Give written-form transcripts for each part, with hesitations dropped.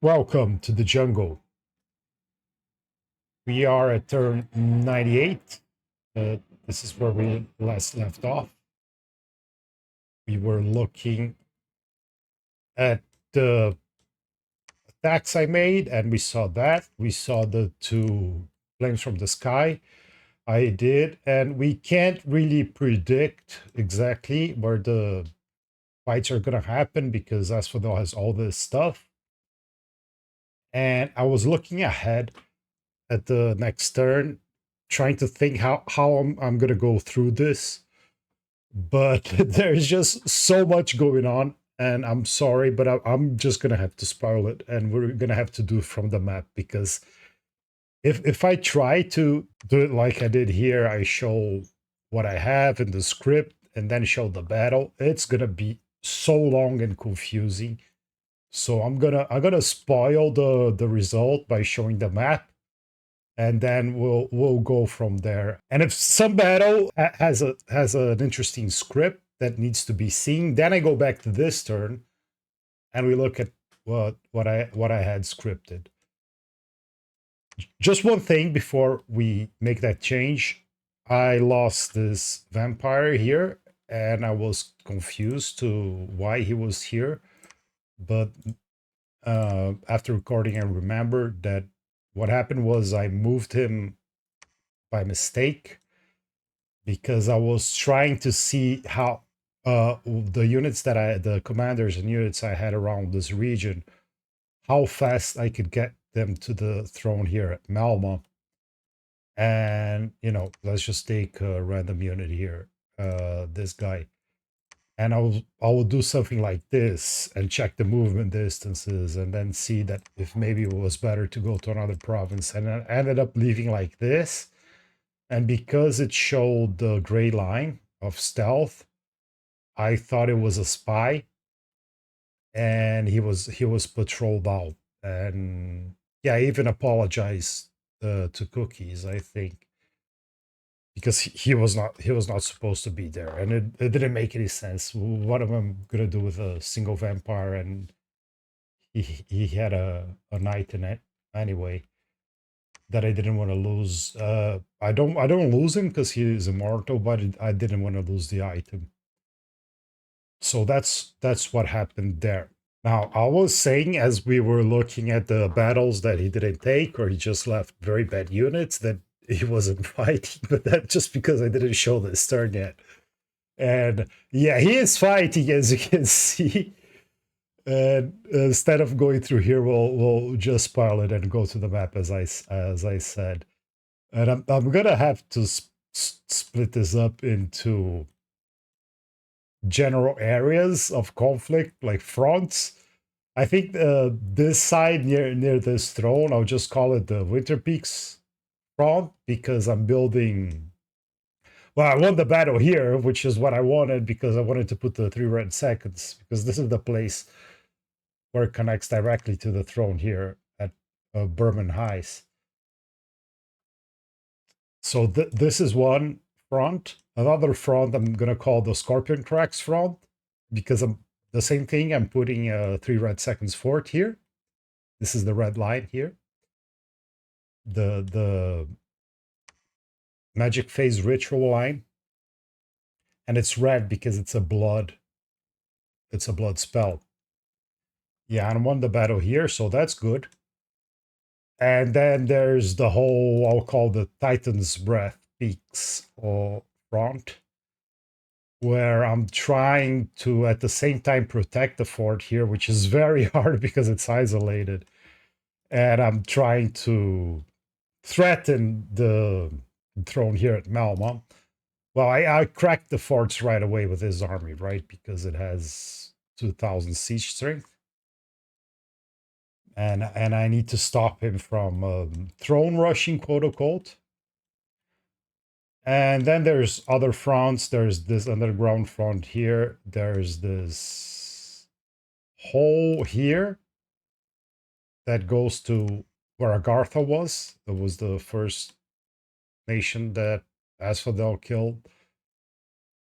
Welcome to the jungle. We are at turn 98. This is where we last left off. We were looking at the attacks I made, and we saw that. We saw the two flames from the sky I did, and we can't really predict exactly where the fights are going to happen because Asphodel has all this stuff. And I was looking ahead at the next turn, trying to think how I'm gonna go through this, but there's just so much going on, and I'm sorry, but I'm just gonna have to spoil it, and we're gonna have to do it from the map because if I try to do it like I did here, I show what I have in the script and then show the battle, it's gonna be so long and confusing. So I'm gonna spoil the result by showing the map, and then we'll go from there. And if some battle has an interesting script that needs to be seen, then I go back to this turn and we look at what I had scripted. Just one thing before we make that change. I lost this vampire here and I was confused to why he was here, but after recording I remembered that what happened was I moved him by mistake because I was trying to see how the commanders and units I had around this region, how fast I could get them to the throne here at Malma. And let's just take a random unit here, this guy, and I will do something like this and check the movement distances and then see that if maybe it was better to go to another province, and I ended up leaving like this. And because it showed the gray line of stealth, I thought it was a spy, and he was patrolled out. And yeah, I even apologized to Cookies, I think, because he was not supposed to be there, and it didn't make any sense. What am I gonna do with a single vampire? And he had a knight in it anyway that I didn't want to lose. I don't lose him because he is immortal, but I didn't want to lose the item. So that's what happened there. Now, I was saying as we were looking at the battles that he didn't take, or he just left very bad units that he wasn't fighting, but that's just because I didn't show this turn yet. And yeah, he is fighting, as you can see. And instead of going through here, we'll just spoil it and go to the map as I said. And I'm gonna have to split this up into general areas of conflict, like fronts. I think this side near this throne, I'll just call it the Winter Peaks front because I'm building. Well, I won the battle here, which is what I wanted because I wanted to put the 3 red seconds, because this is the place where it connects directly to the throne here at Berman Heights. So this is one front. Another front I'm gonna call the Scorpion Cracks front because I'm the same thing. I'm putting a 3 red seconds fort here. This is the red line here. The magic phase ritual line, and it's red because it's a blood spell. Yeah, and I won the battle here, so that's good. And then there's the whole, I'll call the Titan's Breath Peaks or front, where I'm trying to at the same time protect the fort here, which is very hard because it's isolated. And I'm trying to threaten the throne here at Malma. Well, I cracked the forts right away with his army, right? Because it has 2,000 siege strength. And I need to stop him from throne rushing, quote unquote. And then there's other fronts. There's this underground front here. There's this hole here that goes to where Agartha was. That was the first nation that Asphodel killed.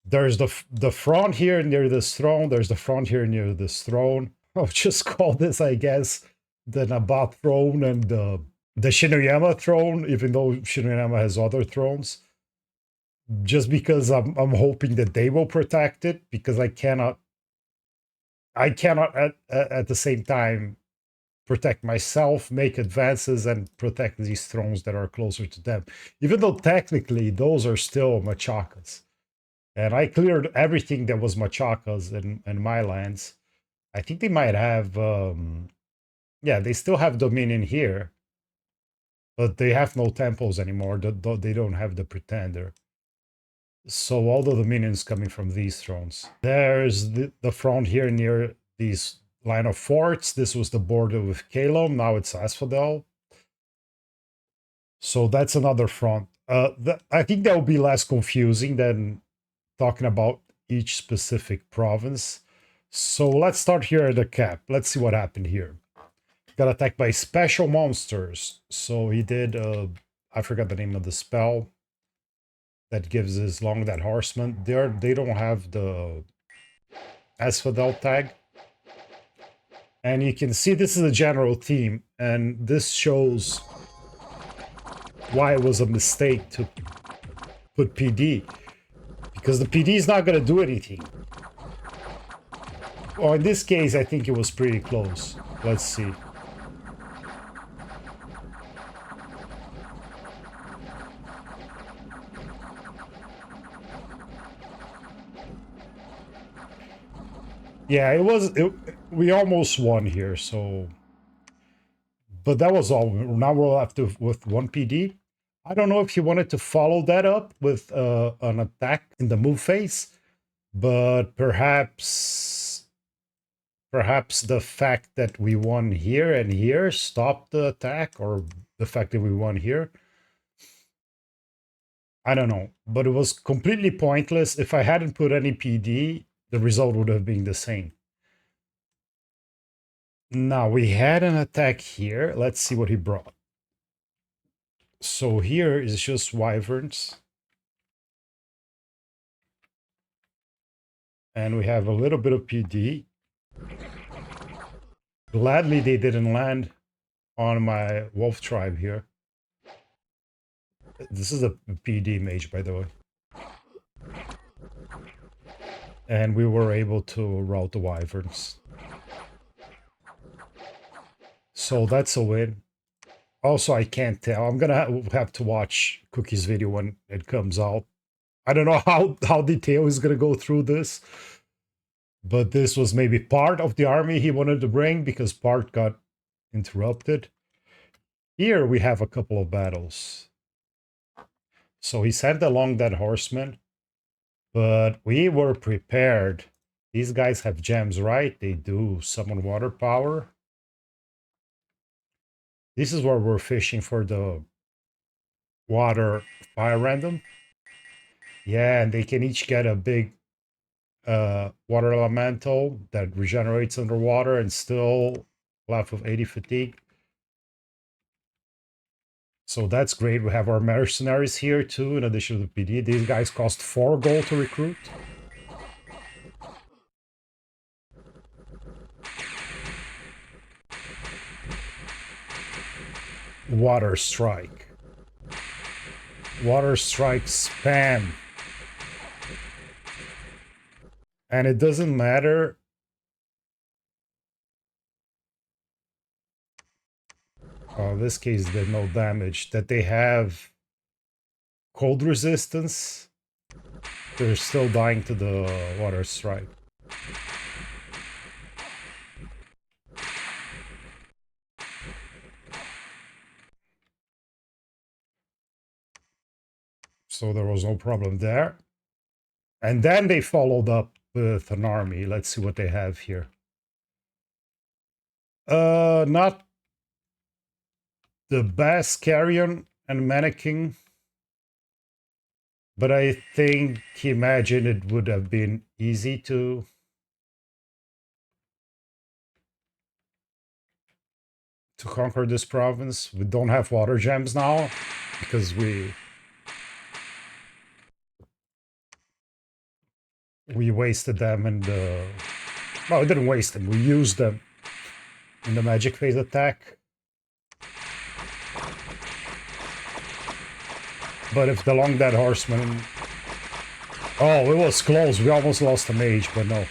There's the front here near this throne. There's the front here near this throne. I'll just call this, I guess, the Nabat throne and the Shinoyama throne, even though Shinoyama has other thrones. Just because I'm hoping that they will protect it, because I cannot at the same time protect myself, make advances, and protect these thrones that are closer to them. Even though technically those are still machakas. And I cleared everything that was machakas in my lands. I think they might have yeah, they still have dominion here, but they have no temples anymore. They don't have the pretender. So all the dominions coming from these thrones. There's the front here near these line of forts. This was the border with Kalom. Now it's Asphodel. So that's another front. I think that will be less confusing than talking about each specific province. So let's start here at the cap. Let's see what happened here. Got attacked by special monsters. So he did, I forgot the name of the spell that gives his long that horseman. They don't have the Asphodel tag. And you can see this is a general theme, and this shows why it was a mistake to put PD. Because the PD is not going to do anything. Well, in this case, I think it was pretty close. Let's see. Yeah, we almost won here, so... But that was all. Now we're left with one PD. I don't know if he wanted to follow that up with an attack in the move phase, but perhaps the fact that we won here and here stopped the attack, or the fact that we won here. I don't know, but it was completely pointless. If I hadn't put any PD, the result would have been the same. Now, we had an attack here. Let's see what he brought. So here is just wyverns. And we have a little bit of PD. Gladly they didn't land on my wolf tribe here. This is a PD mage, by the way. And we were able to route the wyverns. So that's a win. Also, I can't tell. I'm gonna have to watch Cookie's video when it comes out. I don't know how detailed he's gonna go through this. But this was maybe part of the army he wanted to bring, because part got interrupted. Here we have a couple of battles. So he sent along that horseman, but we were prepared. These guys have gems, right? They do summon water power. This is where we're fishing for the water fire random. Yeah, and they can each get a big water elemental that regenerates underwater and still left with 80 fatigue. So that's great. We have our mercenaries here too, in addition to the PD. These guys cost 4 gold to recruit. Water strike. Water strike spam. And it doesn't matter. Oh, in this case, there's no damage. That they have cold resistance. They're still dying to the water strike. So there was no problem there. And then they followed up with an army. Let's see what they have here. Not the best carrion and mannequin, but I think he imagined it would have been easy to conquer this province. We don't have water gems now because we wasted them, and well, we didn't waste them, we used them in the magic phase attack. But if the long dead horseman... Oh, it was close. We almost lost a mage, but no.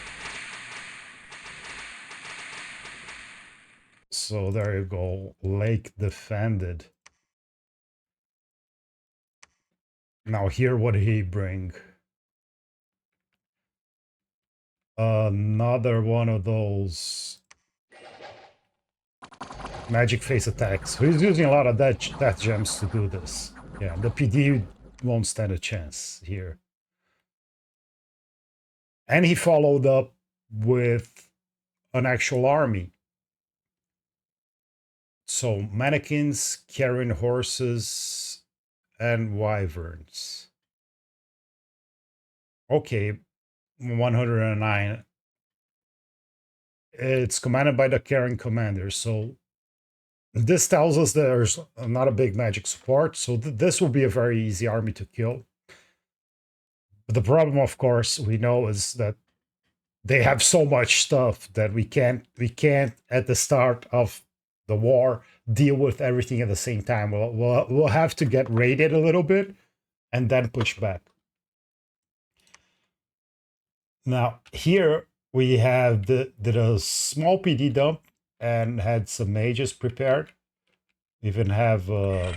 So there you go. Lake defended. Now here, what did he bring? Another one of those magic face attacks. He's using a lot of death gems to do this. Yeah, the PD won't stand a chance here. And he followed up with an actual army. So manikins, carrion horses, and wyverns. Okay, 109. It's commanded by the carrion commander, so this tells us there's not a big magic support, so this will be a very easy army to kill. But the problem, of course, we know is that they have so much stuff that we can't at the start of the war deal with everything at the same time. We'll have to get raided a little bit and then push back. Now here we have did a small PD dump and had some mages prepared. Even have an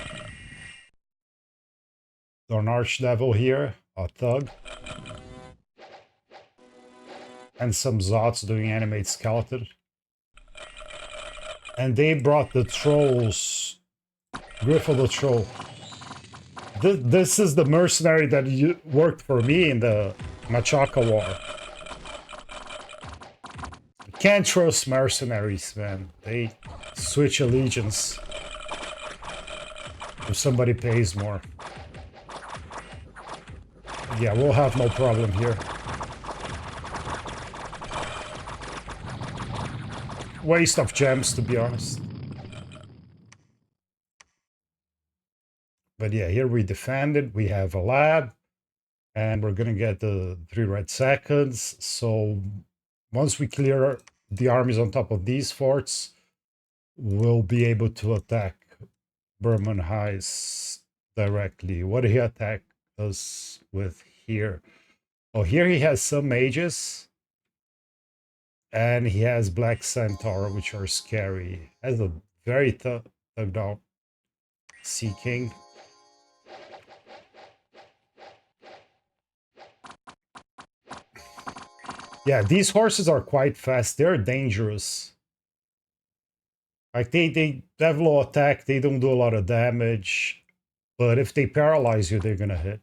archdevil here, a thug. And some Zots doing animate skeleton. And they brought the trolls. Griffle the troll. This is the mercenary that worked for me in the Machaca War. Can't trust mercenaries, man. They switch allegiance if somebody pays more. Yeah, we'll have no problem here. Waste of gems, to be honest. But yeah, here we defended. We have a lab. And we're going to get the 3 red seconds. So once we clear the armies on top of these forts, we'll be able to attack Berman Heights directly. What did he attack us with here? Oh, here he has some mages. And he has Black Centaur, which are scary. Has a very thugged out Sea King. Yeah, these horses are quite fast. They're dangerous. Like, they have low attack. They don't do a lot of damage. But if they paralyze you, they're gonna hit.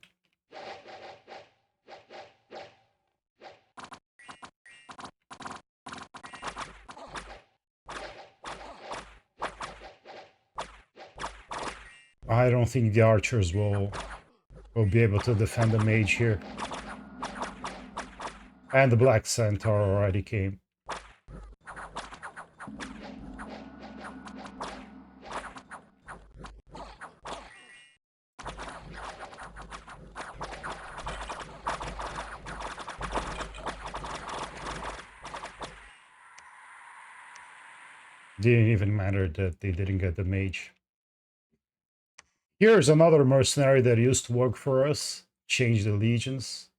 I don't think the archers will be able to defend the mage here. And the Black Centaur already came. Didn't even matter that they didn't get the mage. Here's another mercenary that used to work for us. Changed allegiance.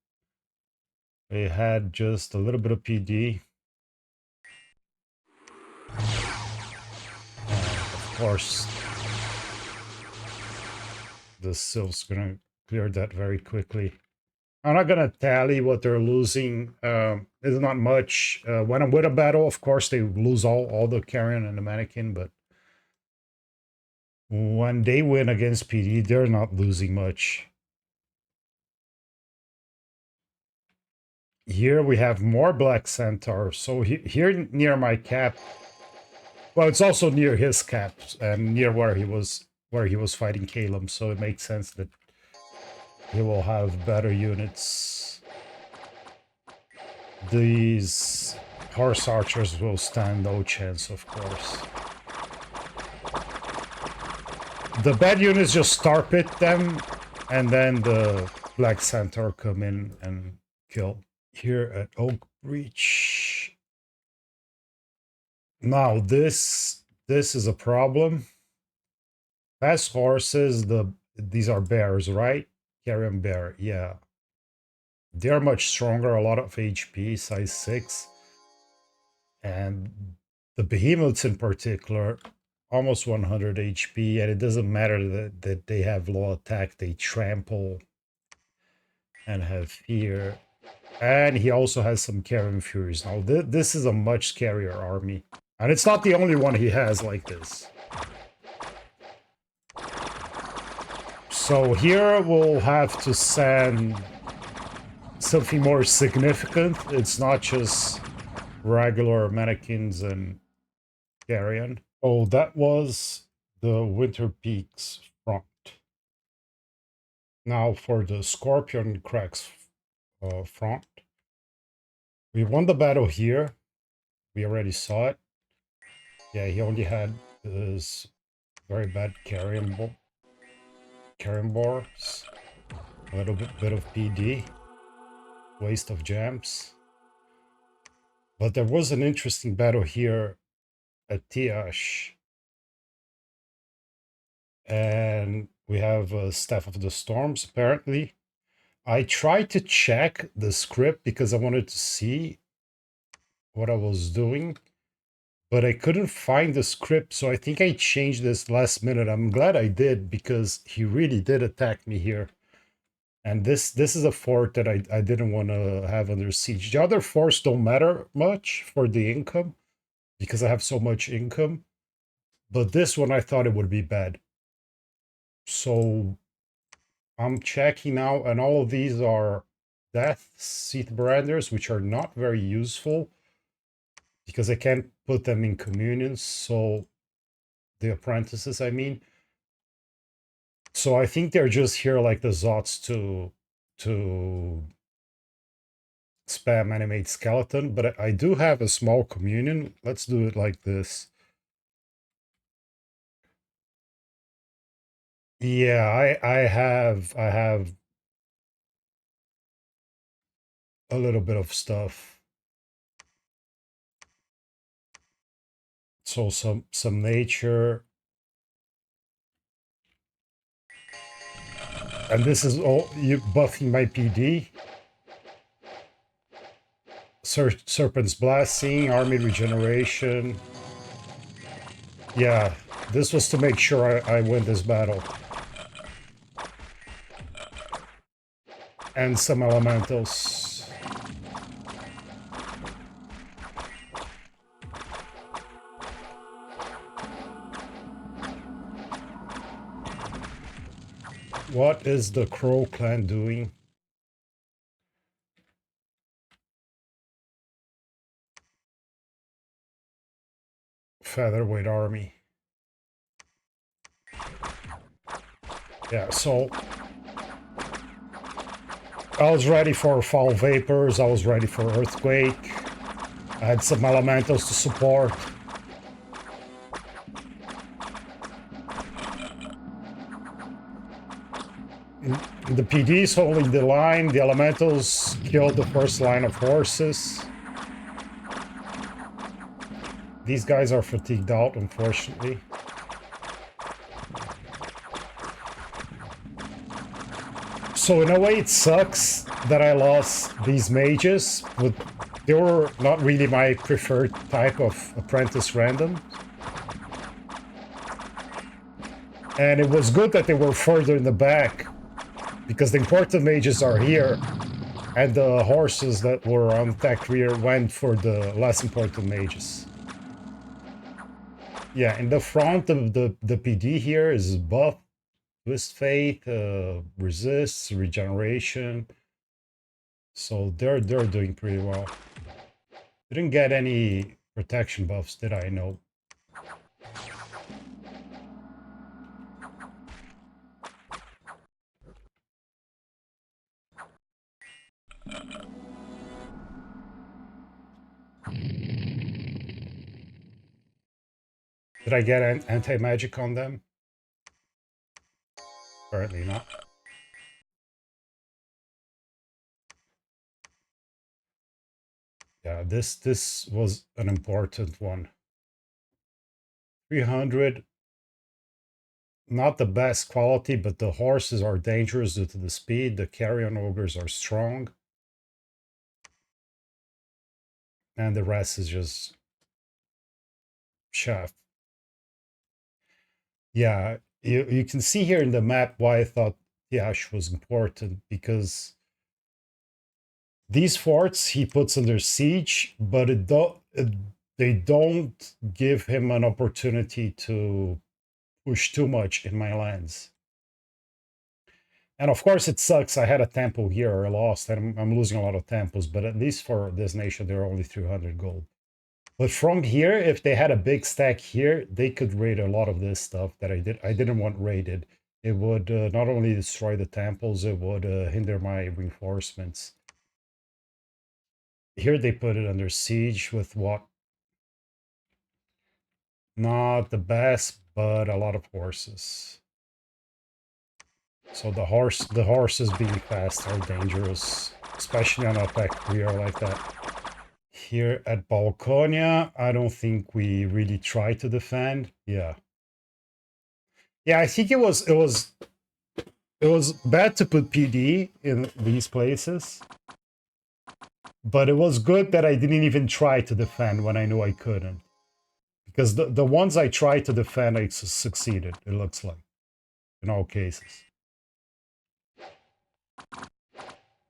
They had just a little bit of PD. Of course, the Sylph's gonna clear that very quickly. I'm not gonna tally what they're losing. It's not much. When I'm with a battle, of course, they lose all the carrion and the mannequin, but when they win against PD, they're not losing much. Here we have more Black Centaur. So here near my cap, well, it's also near his cap and near where he was fighting Caleb. So it makes sense that he will have better units. These horse archers will stand no chance, of course. The bad units just star pit them, and then the Black Centaur come in and kill. Here at Oak Breach, Now this is a problem. Fast horses, these are bears, right? Carrion bear, yeah. They're much stronger, a lot of HP, size 6. And the behemoths in particular, almost 100 HP, and it doesn't matter that they have low attack, they trample and have fear. And he also has some carrion furies. Now, this is a much scarier army. And it's not the only one he has like this. So here we'll have to send something more significant. It's not just regular manikins and carrion. Oh, that was the Winter Peaks front. Now for the Scorpion Cracks front. We won the battle here. We already saw it. Yeah, he only had this very bad carrion bars. A little bit of PD. Waste of gems. But there was an interesting battle here at Tiash. And we have Staff of the Storms, apparently. I tried to check the script because I wanted to see what I was doing, but I couldn't find the script, so I think I changed this last minute. I'm glad I did because he really did attack me here. And this is a fort that I didn't want to have under siege. The other forts don't matter much for the income because I have so much income, but this one I thought it would be bad. So I'm checking now, and all of these are Death Seat Branders, which are not very useful because I can't put them in communions. So the apprentices, I mean. So I think they're just here like the Zots to spam animate skeleton, but I do have a small communion. Let's do it like this. Yeah, I have a little bit of stuff. So some nature. And this is all you buffing my PD. Serpent's Blasting, Army Regeneration. Yeah, this was to make sure I win this battle. And some elementals. What is the Crow clan doing? Featherweight army. Yeah, so I was ready for Foul Vapors, I was ready for Earthquake. I had some elementals to support. The PD's holding the line, the elementals killed the first line of horses. These guys are fatigued out, unfortunately. So in a way it sucks that I lost these mages, but they were not really my preferred type of apprentice random. And it was good that they were further in the back, because the important mages are here, and the horses that were on attack rear went for the less important mages. Yeah, in the front of the PD here is buff, twist faith, resist, regeneration. So they're doing pretty well. Didn't get any protection buffs, did I? No. Did I get an anti-magic on them? Apparently not. Yeah, this was an important one. 300. Not the best quality, but the horses are dangerous due to the speed. The carrion ogres are strong. And the rest is just chaff. Yeah, you can see here in the map why I thought Yash was important, because these forts he puts under siege, but they don't give him an opportunity to push too much in my lands. And of course it sucks. I had a temple here, I lost, and I'm losing a lot of temples, but at least for this nation, they're only 300 gold. But from here, if they had a big stack here, they could raid a lot of this stuff that I didn't want raided. It would not only destroy the temples, it would hinder my reinforcements. Here they put it under siege with what? Not the best, but a lot of horses. So the horses being fast are dangerous, especially on a attack career like that. Here at Balconia, I don't think we really try to defend. Yeah. Yeah, I think it was bad to put PD in these places. But it was good that I didn't even try to defend when I knew I couldn't. Because the ones I tried to defend, I succeeded, it looks like, in all cases.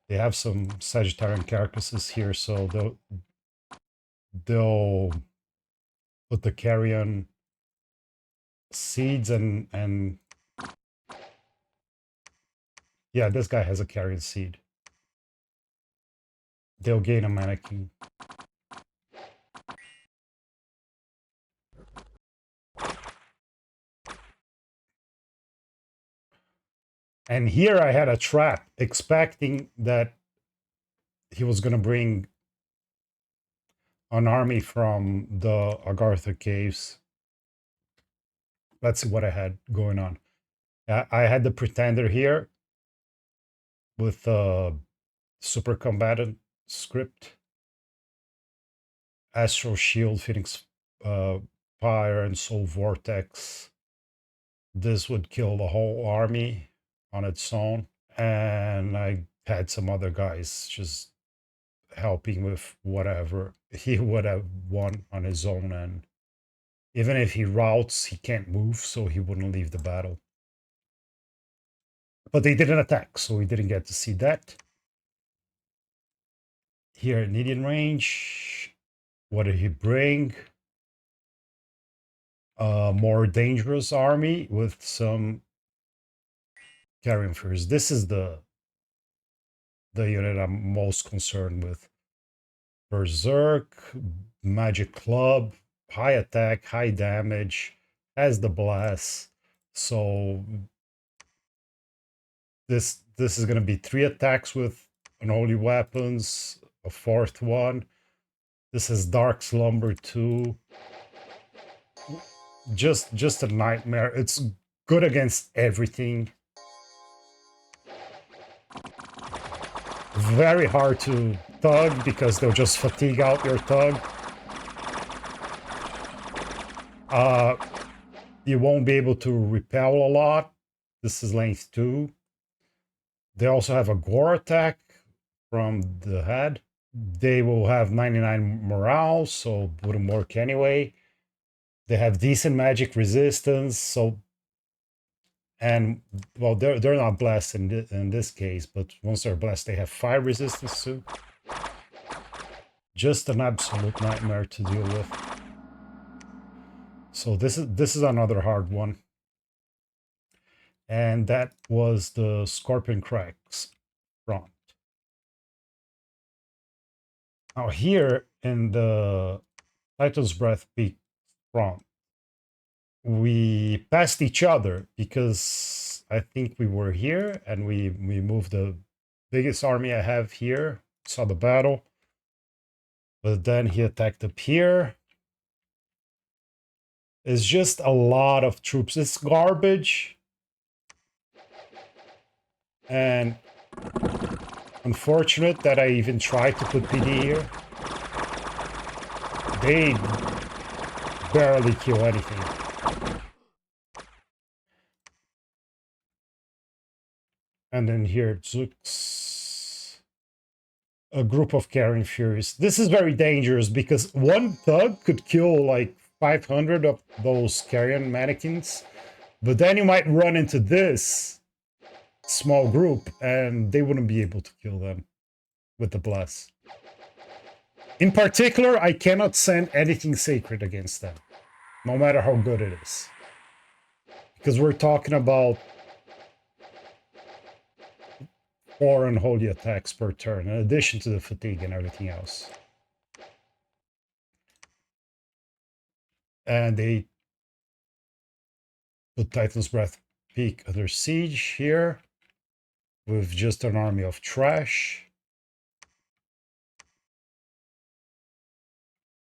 They have some Sagittarian carcasses here, so they'll put the carrion seeds and yeah, this guy has a carrion seed. They'll gain a manikin. And here I had a trap, expecting that he was going to bring an army from the Agartha caves. Let's see what I had going on. I had the Pretender here with super combatant script, Astral Shield, Phoenix Fire, and Soul Vortex. This would kill the whole army on its own. And I had some other guys just helping with whatever. He would have won on his own, and even if he routes, he can't move, so he wouldn't leave the battle. But they didn't attack, so we didn't get to see that. Here in Indian range, what did he bring? A more dangerous army with some carrion fears. This is the unit I'm most concerned with. Berserk, magic club, high attack, high damage, has the blast. So this is going to be 3 attacks with unholy weapons, a 4th one. This is Dark Slumber 2. Just a nightmare. It's good against everything. Very hard to thug because they'll just fatigue out your thug. You won't be able to repel a lot. This is length 2. They also have a gore attack from the head. They will have 99 morale, so wouldn't work anyway. They have decent magic resistance, so, and well, they're not blessed in this case, but once they're blessed, they have fire resistance too. Just an absolute nightmare to deal with. So this is another hard one. And that was the Scorpion Cracks front. Now here in the Titan's Breath Peak front, we passed each other because I think we were here and we moved the biggest army I have here, saw the battle, but then he attacked up here. It's just a lot of troops. It's garbage. And unfortunate that I even tried to put PD here. They barely kill anything. And then here it looks a group of carrion furies. This is very dangerous because one thug could kill like 500 of those carrion mannequins, but then you might run into this small group and they wouldn't be able to kill them with the bless. In particular, I cannot send anything sacred against them, no matter how good it is. Because we're talking about 4 unholy attacks per turn, in addition to the fatigue and everything else. And they put Titan's Breath Peak under siege here with just an army of trash.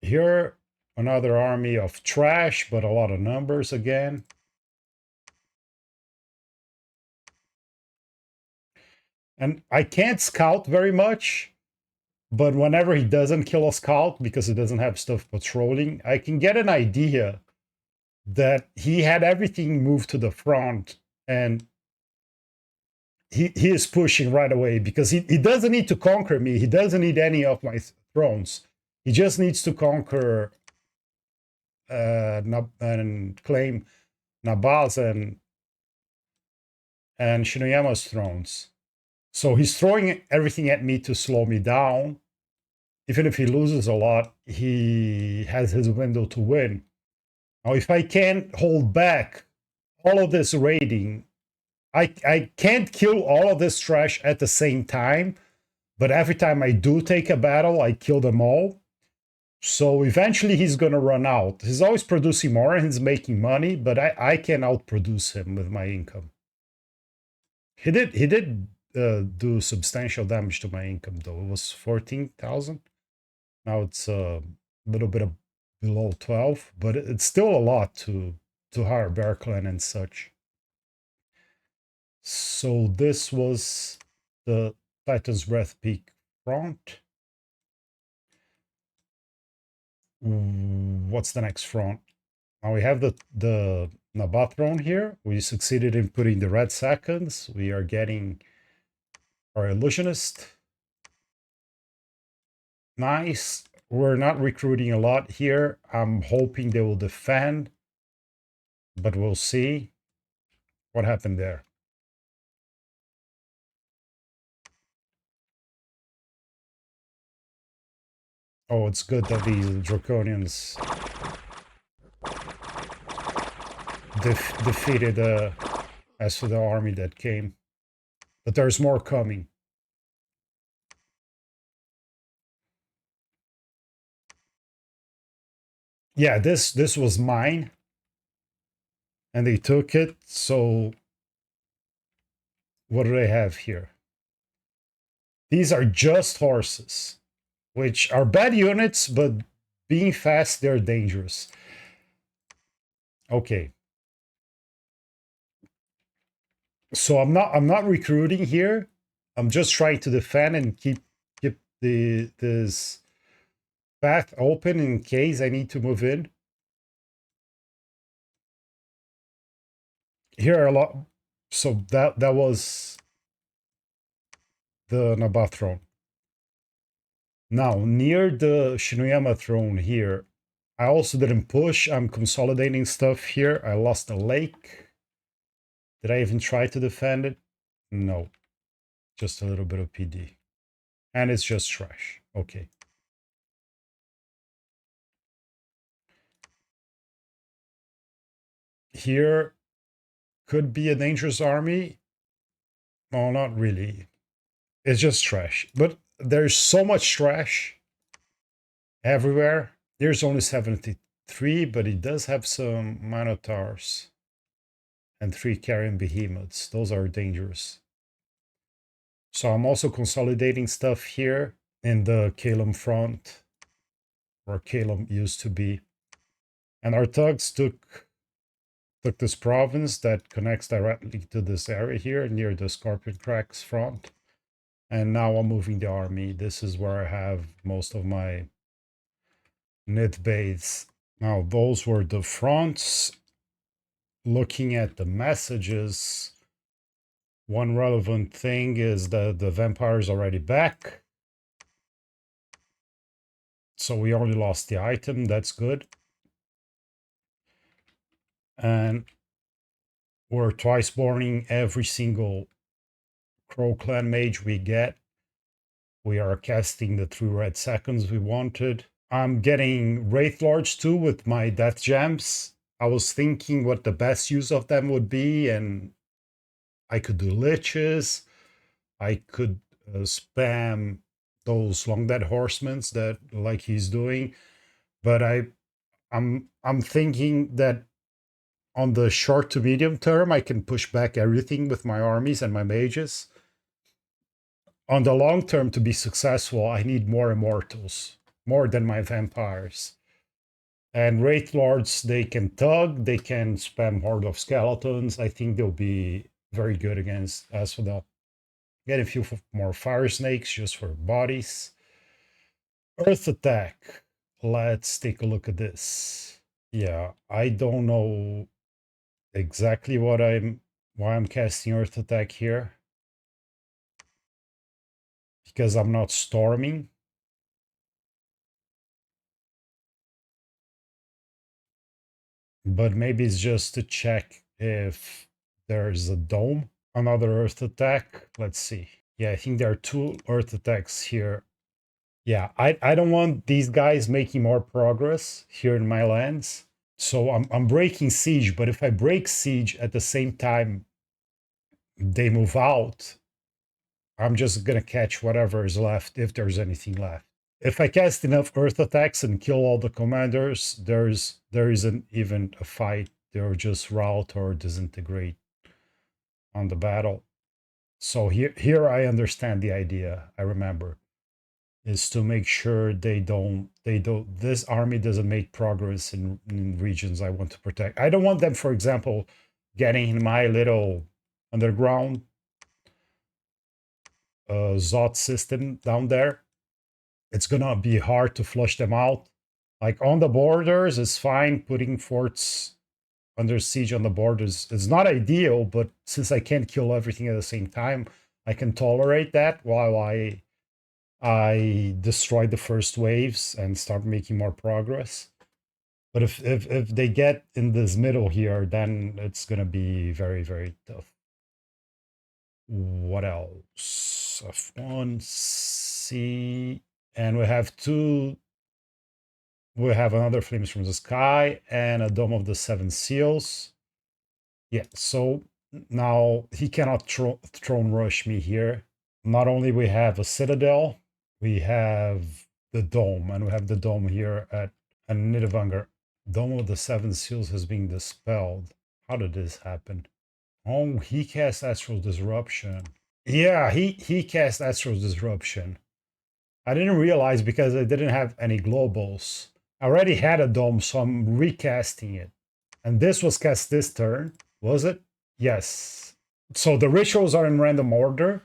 Here, another army of trash, but a lot of numbers again. And I can't scout very much, but whenever he doesn't kill a scout because he doesn't have stuff patrolling, I can get an idea that he had everything moved to the front and he is pushing right away because he doesn't need to conquer me. He doesn't need any of my thrones. He just needs to conquer and claim Nabaz and Shinoyama's thrones. So he's throwing everything at me to slow me down. Even if he loses a lot, he has his window to win. Now, if I can't hold back all of this raiding, I can't kill all of this trash at the same time, but every time I do take a battle, I kill them all. So eventually he's going to run out. He's always producing more and he's making money, but I can outproduce him with my income. He did do substantial damage to my income, though. It was 14,000. Now it's a little bit below 12, but it's still a lot to hire Bear Clan and such. So this was the Titan's Breath Peak front. What's the next front? Now we have the Nabathron here. We succeeded in putting the red seconds. We are getting our illusionist. Nice. We're not recruiting a lot here. I'm hoping they will defend, but we'll see what happened there. Oh, it's good that these Draconians defeated as for the army that came. But there's more coming. Yeah, this was mine. And they took it, so what do they have here? These are just horses, which are bad units, but being fast, they're dangerous. Okay. So I'm not recruiting here. I'm just trying to defend and keep this path open in case I need to move in. Here are a lot. So that was the Nabat throne. Now, near the Shinoyama throne here, I also didn't push. I'm consolidating stuff here. I lost a lake. Did I even try to defend it? No. Just a little bit of PD. And it's just trash. Okay. Here could be a dangerous army. No, not really. It's just trash. But there's so much trash everywhere. There's only 73, but it does have some Minotaurs and 3 carrion behemoths. Those are dangerous. So I'm also consolidating stuff here in the Calum front, where Calum used to be. And our thugs took this province that connects directly to this area here near the Scorpion Cracks front. And now I'm moving the army. This is where I have most of my Nid base. Now those were the fronts. Looking at the messages, One relevant thing is that the vampire is already back. So we only lost the item. That's good. And we're twice borning every single Crow Clan mage we get. We are casting the 3 red seconds we wanted. I'm getting Wraith Lords too with my Death Gems. I was thinking what the best use of them would be, and I could do Liches. I could spam those Long Dead Horsemen that like he's doing. But I'm thinking that on the short to medium term, I can push back everything with my armies and my mages. On the long term, to be successful, I need more immortals, more than my vampires. And Wraith Lords, they can tug, they can spam Horde of Skeletons. I think they'll be very good against Asphodel. Get a few more Fire Snakes just for bodies. Earth Attack. Let's take a look at this. Yeah, I don't know exactly why I'm casting Earth Attack here. Because I'm not storming. But maybe it's just to check if there's a dome. Another Earth Attack. Let's see. Yeah, I think there are 2 Earth Attacks here. Yeah, I don't want these guys making more progress here in my lands. So I'm breaking siege, but if I break siege at the same time they move out, I'm just gonna catch whatever is left, if there's anything left. If I cast enough earth attacks and kill all the commanders, there isn't even a fight. They'll just rout or disintegrate on the battle. So here I understand the idea. I remember is to make sure this army doesn't make progress in regions I want to protect. I don't want them, for example, getting in my little underground Zot system down there. It's gonna be hard to flush them out. Like on the borders, it's fine. Putting forts under siege on the borders is not ideal, but since I can't kill everything at the same time, I can tolerate that while I destroy the first waves and start making more progress. But if they get in this middle here, then it's gonna be very, very tough. What else? F1, C, and we have another Flames from the Sky and a Dome of the Seven Seals. Yeah, so now he cannot throne rush me here. Not only we have a Citadel, we have the Dome, and we have the Dome here at Nidavangr. Dome of the Seven Seals has been dispelled. How did this happen? Oh, he cast Astral Disruption. Yeah, he cast Astral Disruption. I didn't realize because I didn't have any globals. I already had a dome, so I'm recasting it. And this was cast this turn, was it? Yes. So the rituals are in random order.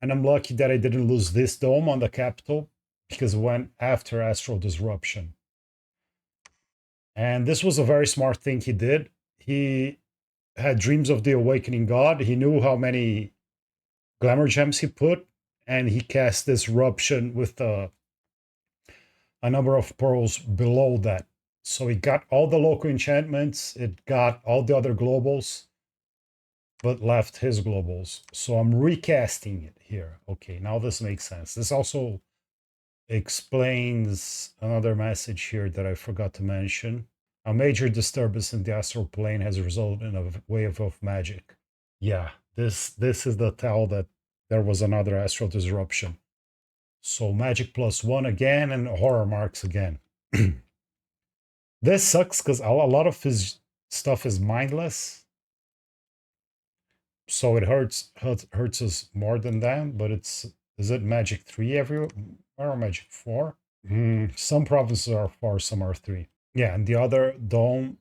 And I'm lucky that I didn't lose this dome on the capital because it went after Astral Disruption. And this was a very smart thing he did. He had dreams of the Awakening God. He knew how many glamour gems he put, and he cast Disruption with a number of pearls below that. So it got all the local enchantments, it got all the other globals, but left his globals. So I'm recasting it here. Okay, now this makes sense. This also explains another message here that I forgot to mention. A major disturbance in the astral plane has resulted in a wave of magic. Yeah, this is the tell that there was another astral disruption. So magic +1 again and horror marks again. This sucks because a lot of his stuff is mindless. So it hurts us more than them, but is it magic 3 everywhere or magic 4? Some provinces are 4, some are 3. Yeah, and the other dome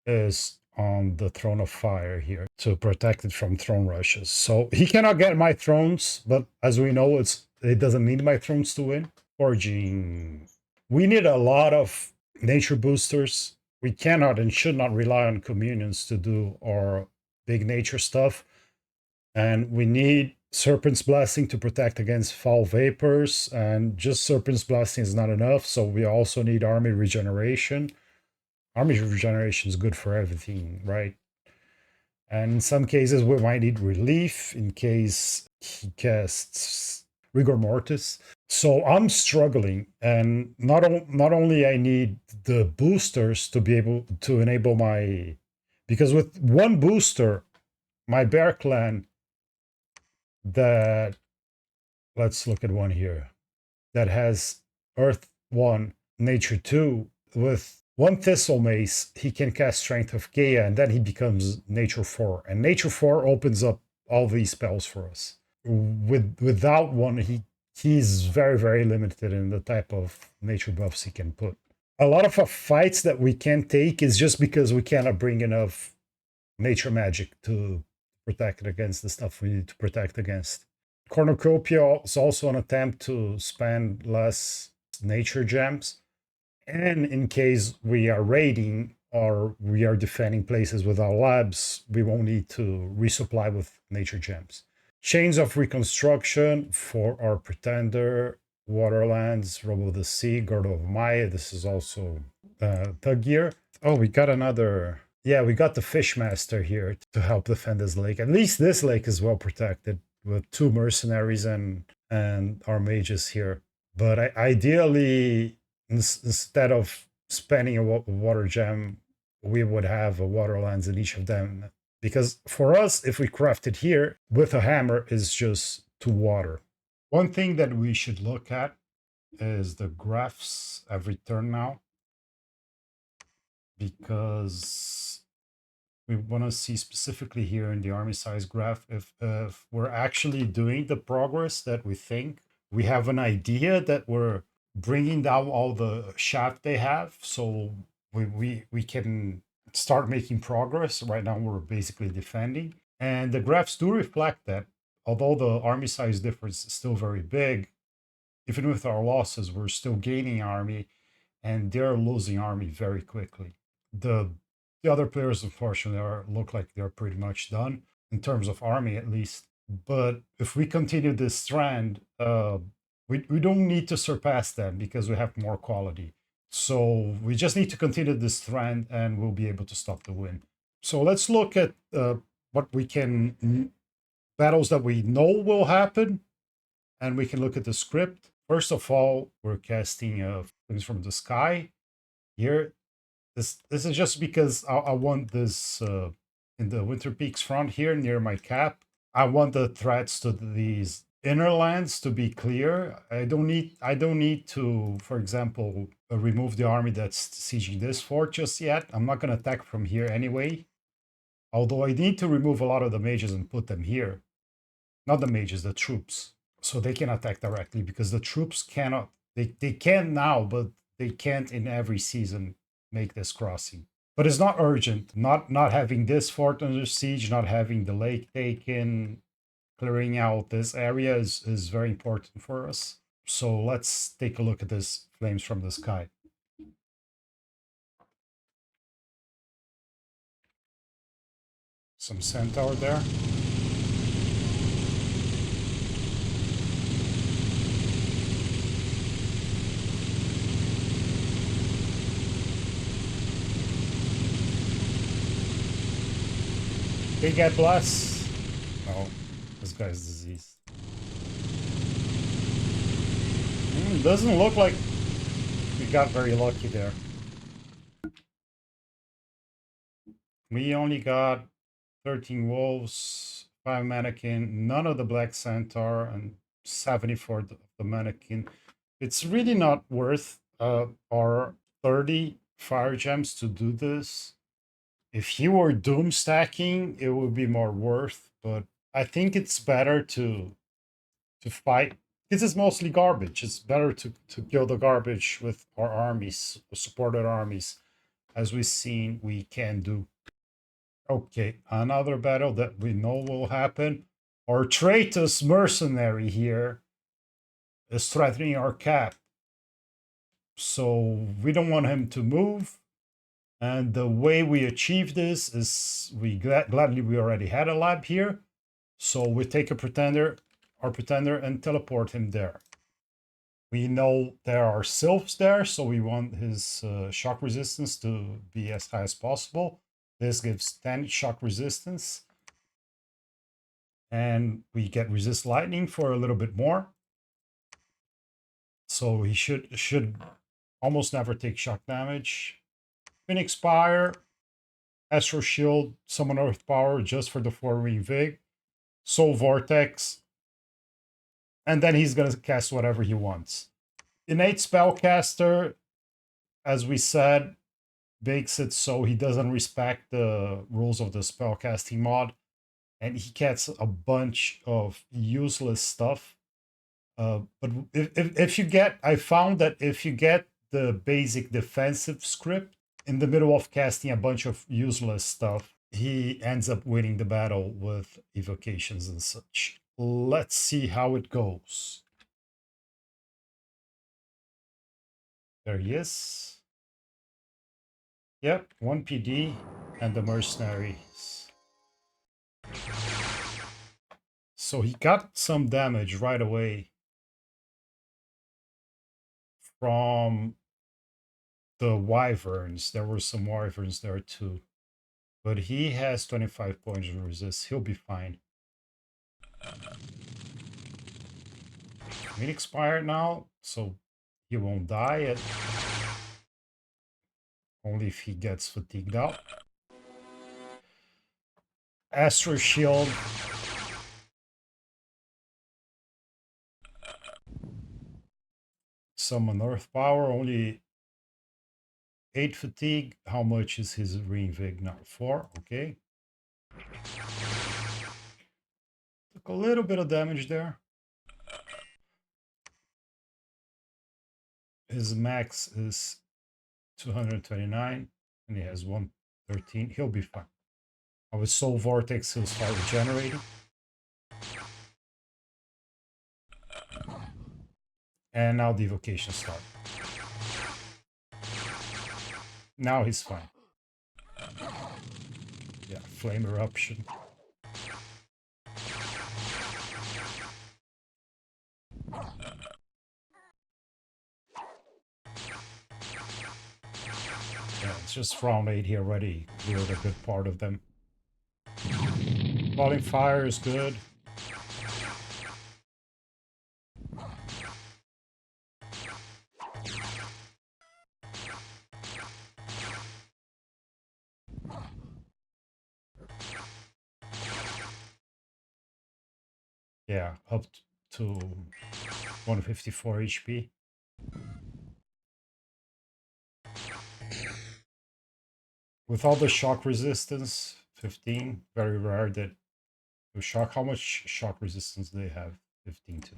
is on the Throne of Fire here to protect it from throne rushes. So he cannot get my thrones, but as we know, it doesn't need my thrones to win. Forging. We need a lot of nature boosters. We cannot and should not rely on communions to do our big nature stuff. And we need Serpent's Blessing to protect against foul vapors, and just Serpent's Blessing is not enough, so we also need army regeneration. Army regeneration is good for everything, right? And in some cases, we might need relief in case he casts Rigor Mortis. So I'm struggling, and not only I need the boosters to be able to enable my, because with one booster, my bear clan that, let's look at one here, that has Earth 1, Nature 2, with one Thistle Mace, he can cast Strength of Gaia, and then he becomes Nature 4. And Nature 4 opens up all these spells for us. Without one, he's very, very limited in the type of nature buffs he can put. A lot of our fights that we can't take is just because we cannot bring enough nature magic to protect it against the stuff we need to protect against. Cornucopia is also an attempt to spend less nature gems. And in case we are raiding or we are defending places with our labs, we won't need to resupply with nature gems. Chains of Reconstruction for our Pretender, Waterlands, Robo of the Sea, Girdle of Maya. This is also Thug Gear. Oh, we got another. Yeah, we got the Fishmaster here to help defend this lake. At least this lake is well protected with 2 mercenaries and our mages here. But ideally, instead of spending a water gem, we would have a Waterlands in each of them. Because for us, if we craft it here with a hammer, is just to water. One thing that we should look at is the graphs every turn now, because we want to see specifically here in the army size graph if we're actually doing the progress that we think. We have an idea that we're bringing down all the shaft they have, so we can start making progress. Right now we're basically defending, and the graphs do reflect that. Although the army size difference is still very big, even with our losses, we're still gaining army, and they're losing army very quickly. The other players, unfortunately, look like they're pretty much done in terms of army, at least. But if we continue this trend, we don't need to surpass them because we have more quality. So we just need to continue this trend, and we'll be able to stop the win. So let's look at what we can battles that we know will happen, and we can look at the script. First of all, we're casting things from the sky here. This is just because I want this in the Winter Peaks front here near my cap. I want the threats to these inner lands to be clear. I don't need to, for example, remove the army that's sieging this fort just yet. I'm not going to attack from here anyway. Although I need to remove a lot of the mages and put them here. Not the mages, the troops. So they can attack directly, because the troops cannot. They can now, but they can't in every season make this crossing. But it's not urgent. Not having this fort under siege, not having the lake taken, clearing out this area is very important for us. So let's take a look at this Flames from the Sky. Some centaur there. They get blessed. Oh, this guy's diseased. Doesn't look like we got very lucky there. We only got 13 wolves, 5 mannequin, none of the black centaur, and 74 of the mannequin. It's really not worth our 30 fire gems to do this. If he were doom stacking, it would be more worth, but I think it's better to fight. This is mostly garbage. It's better to kill the garbage with our armies, supported armies, as we've seen we can do. Okay, another battle that we know will happen. Our traitorous mercenary here is threatening our cap. So we don't want him to move. And the way we achieve this is we gladly we already had a lab here. So we take a pretender, our pretender, and teleport him there. We know there are sylphs there, so we want his shock resistance to be as high as possible. This gives 10 shock resistance. And we get resist lightning for a little bit more. So he should almost never take shock damage. Phoenix Spire, Astral Shield, Summon Earth Power just for the 4-ring Vig, Soul Vortex, and then he's gonna cast whatever he wants. Innate Spellcaster, as we said, makes it so he doesn't respect the rules of the spellcasting mod, and he gets a bunch of useless stuff. But if you get, I found that if you get the basic defensive script in the middle of casting a bunch of useless stuff, he ends up winning the battle with evocations and such. Let's see how it goes. There he is. Yep, 1 PD and the mercenaries. So he got some damage right away from the wyverns. There were some wyverns there too. But he has 25 points of resist. He'll be fine. Meat expired now, so he won't die. Only if he gets fatigued out. Astral Shield. Summon Earth Power. Only 8 fatigue. How much is his Reinvig now? 4. Okay. Took a little bit of damage there. His max is 229 and he has 113. He'll be fine. With Soul Vortex, he'll start regenerating. And now the evocation starts. Now he's fine. Yeah, Flame Eruption. Yeah, it's just round 8 here already. Cleared a good part of them. Falling Fire is good. Yeah, up to 154 HP. With all the shock resistance, 15. Very rare that you shock. How much shock resistance do they have? 15 too.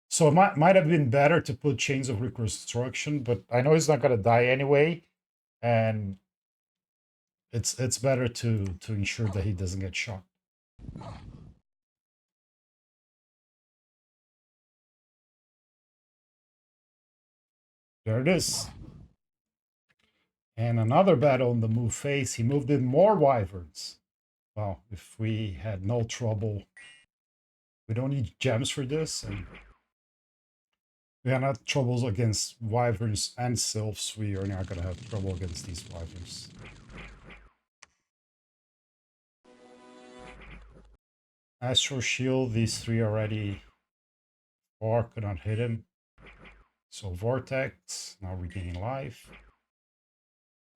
So it might have been better to put Chains of Reconstruction, but I know he's not gonna die anyway, and it's better to ensure that he doesn't get shocked. There it is. And another battle in the move phase, he moved in more wyverns. Well, if we had no trouble, we don't need gems for this, and we are not troubles against wyverns and sylphs. We are not gonna have trouble against these wyverns. Astral Shield, these 3 already. 4 could not hit him. So Vortex, now regaining life.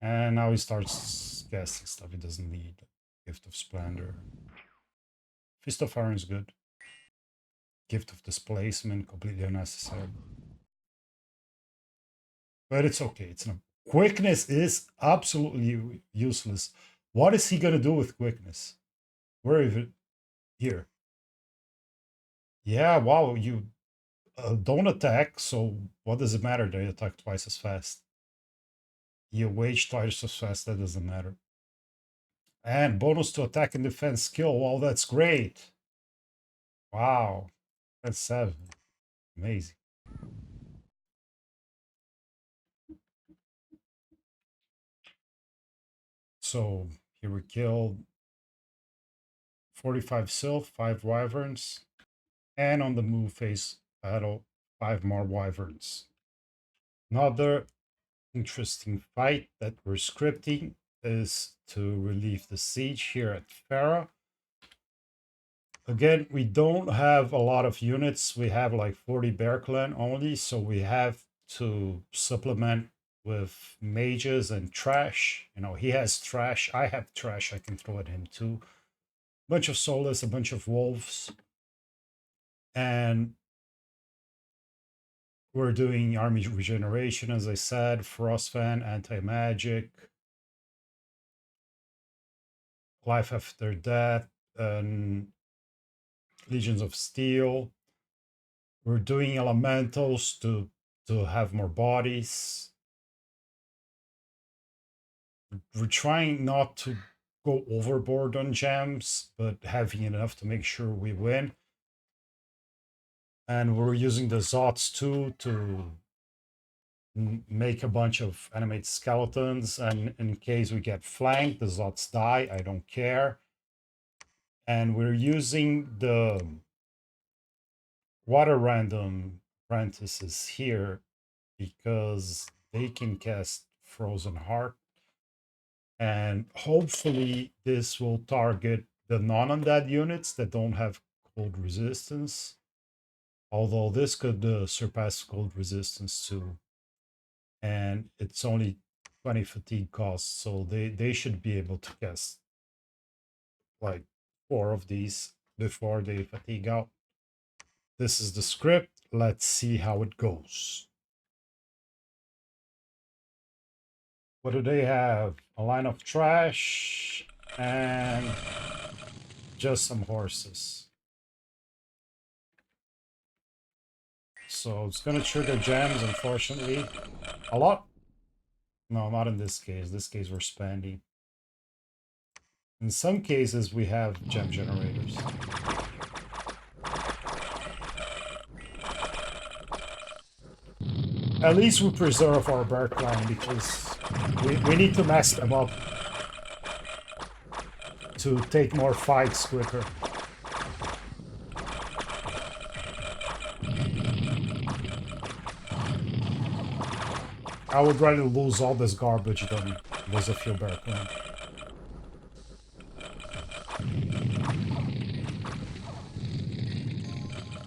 And now he starts casting stuff he doesn't need. Gift of Splendor. Fist of Iron is good. Gift of Displacement, completely unnecessary. But it's okay. It's not. Quickness is absolutely useless. What is he going to do with quickness? Where is it? Here. Yeah, wow, you don't attack, so what does it matter? They attack twice as fast. You wage twice as fast, that doesn't matter. And bonus to attack and defense skill. Well, that's great. Wow. That's 7. Amazing. So here we killed 45 sylph, 5 wyverns, and on the move phase battle, 5 more wyverns. Another interesting fight that we're scripting is to relieve the siege here at Farah. Again, we don't have a lot of units. We have like 40 bear clan only, so we have to supplement with mages and trash. You know, he has trash. I have trash I can throw at him too. Bunch of soulless, a bunch of wolves. And we're doing army regeneration, as I said, Frostfan, anti-magic, life after death, and legions of steel. We're doing elementals to have more bodies. We're trying not to go overboard on gems, but having enough to make sure we win. And we're using the Zots too to make a bunch of animate skeletons. And in case we get flanked, the Zots die. I don't care. And we're using the water random apprentices here because they can cast Frozen Heart. And hopefully this will target the non-undead units that don't have cold resistance. Although this could surpass cold resistance too. And it's only 20 fatigue cost, so they should be able to cast like 4 of these before they fatigue out. This is the script. Let's see how it goes. What do they have? A line of trash and just some horses. So it's gonna trigger gems, unfortunately. A lot? No, not in this case. This case we're spending. In some cases we have gem generators. At least we preserve our bear clan because we need to mess them up to take more fights quicker. I would rather lose all this garbage than lose a few bear clan.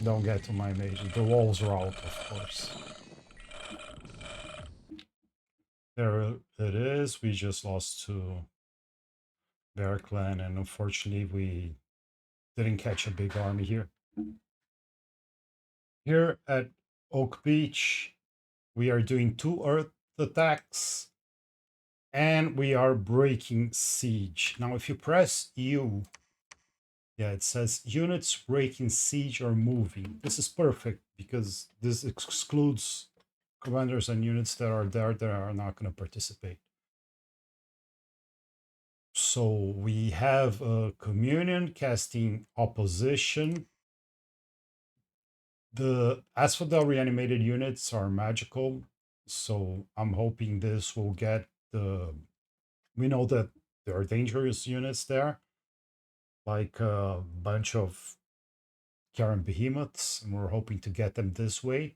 Don't get to my mage. The walls are out, of course. There it is. We just lost to Bear Clan, and unfortunately we didn't catch a big army here. Here at Oak Beach, we are doing 2 earth attacks, and we are breaking siege. Now, if you press U, yeah, it says units breaking siege or moving. This is perfect because this excludes commanders and units that are there that are not going to participate. So we have a communion casting opposition. The Asphodel reanimated units are magical, so I'm hoping this will get the... We know that there are dangerous units there, like a bunch of carrion behemoths, and we're hoping to get them this way.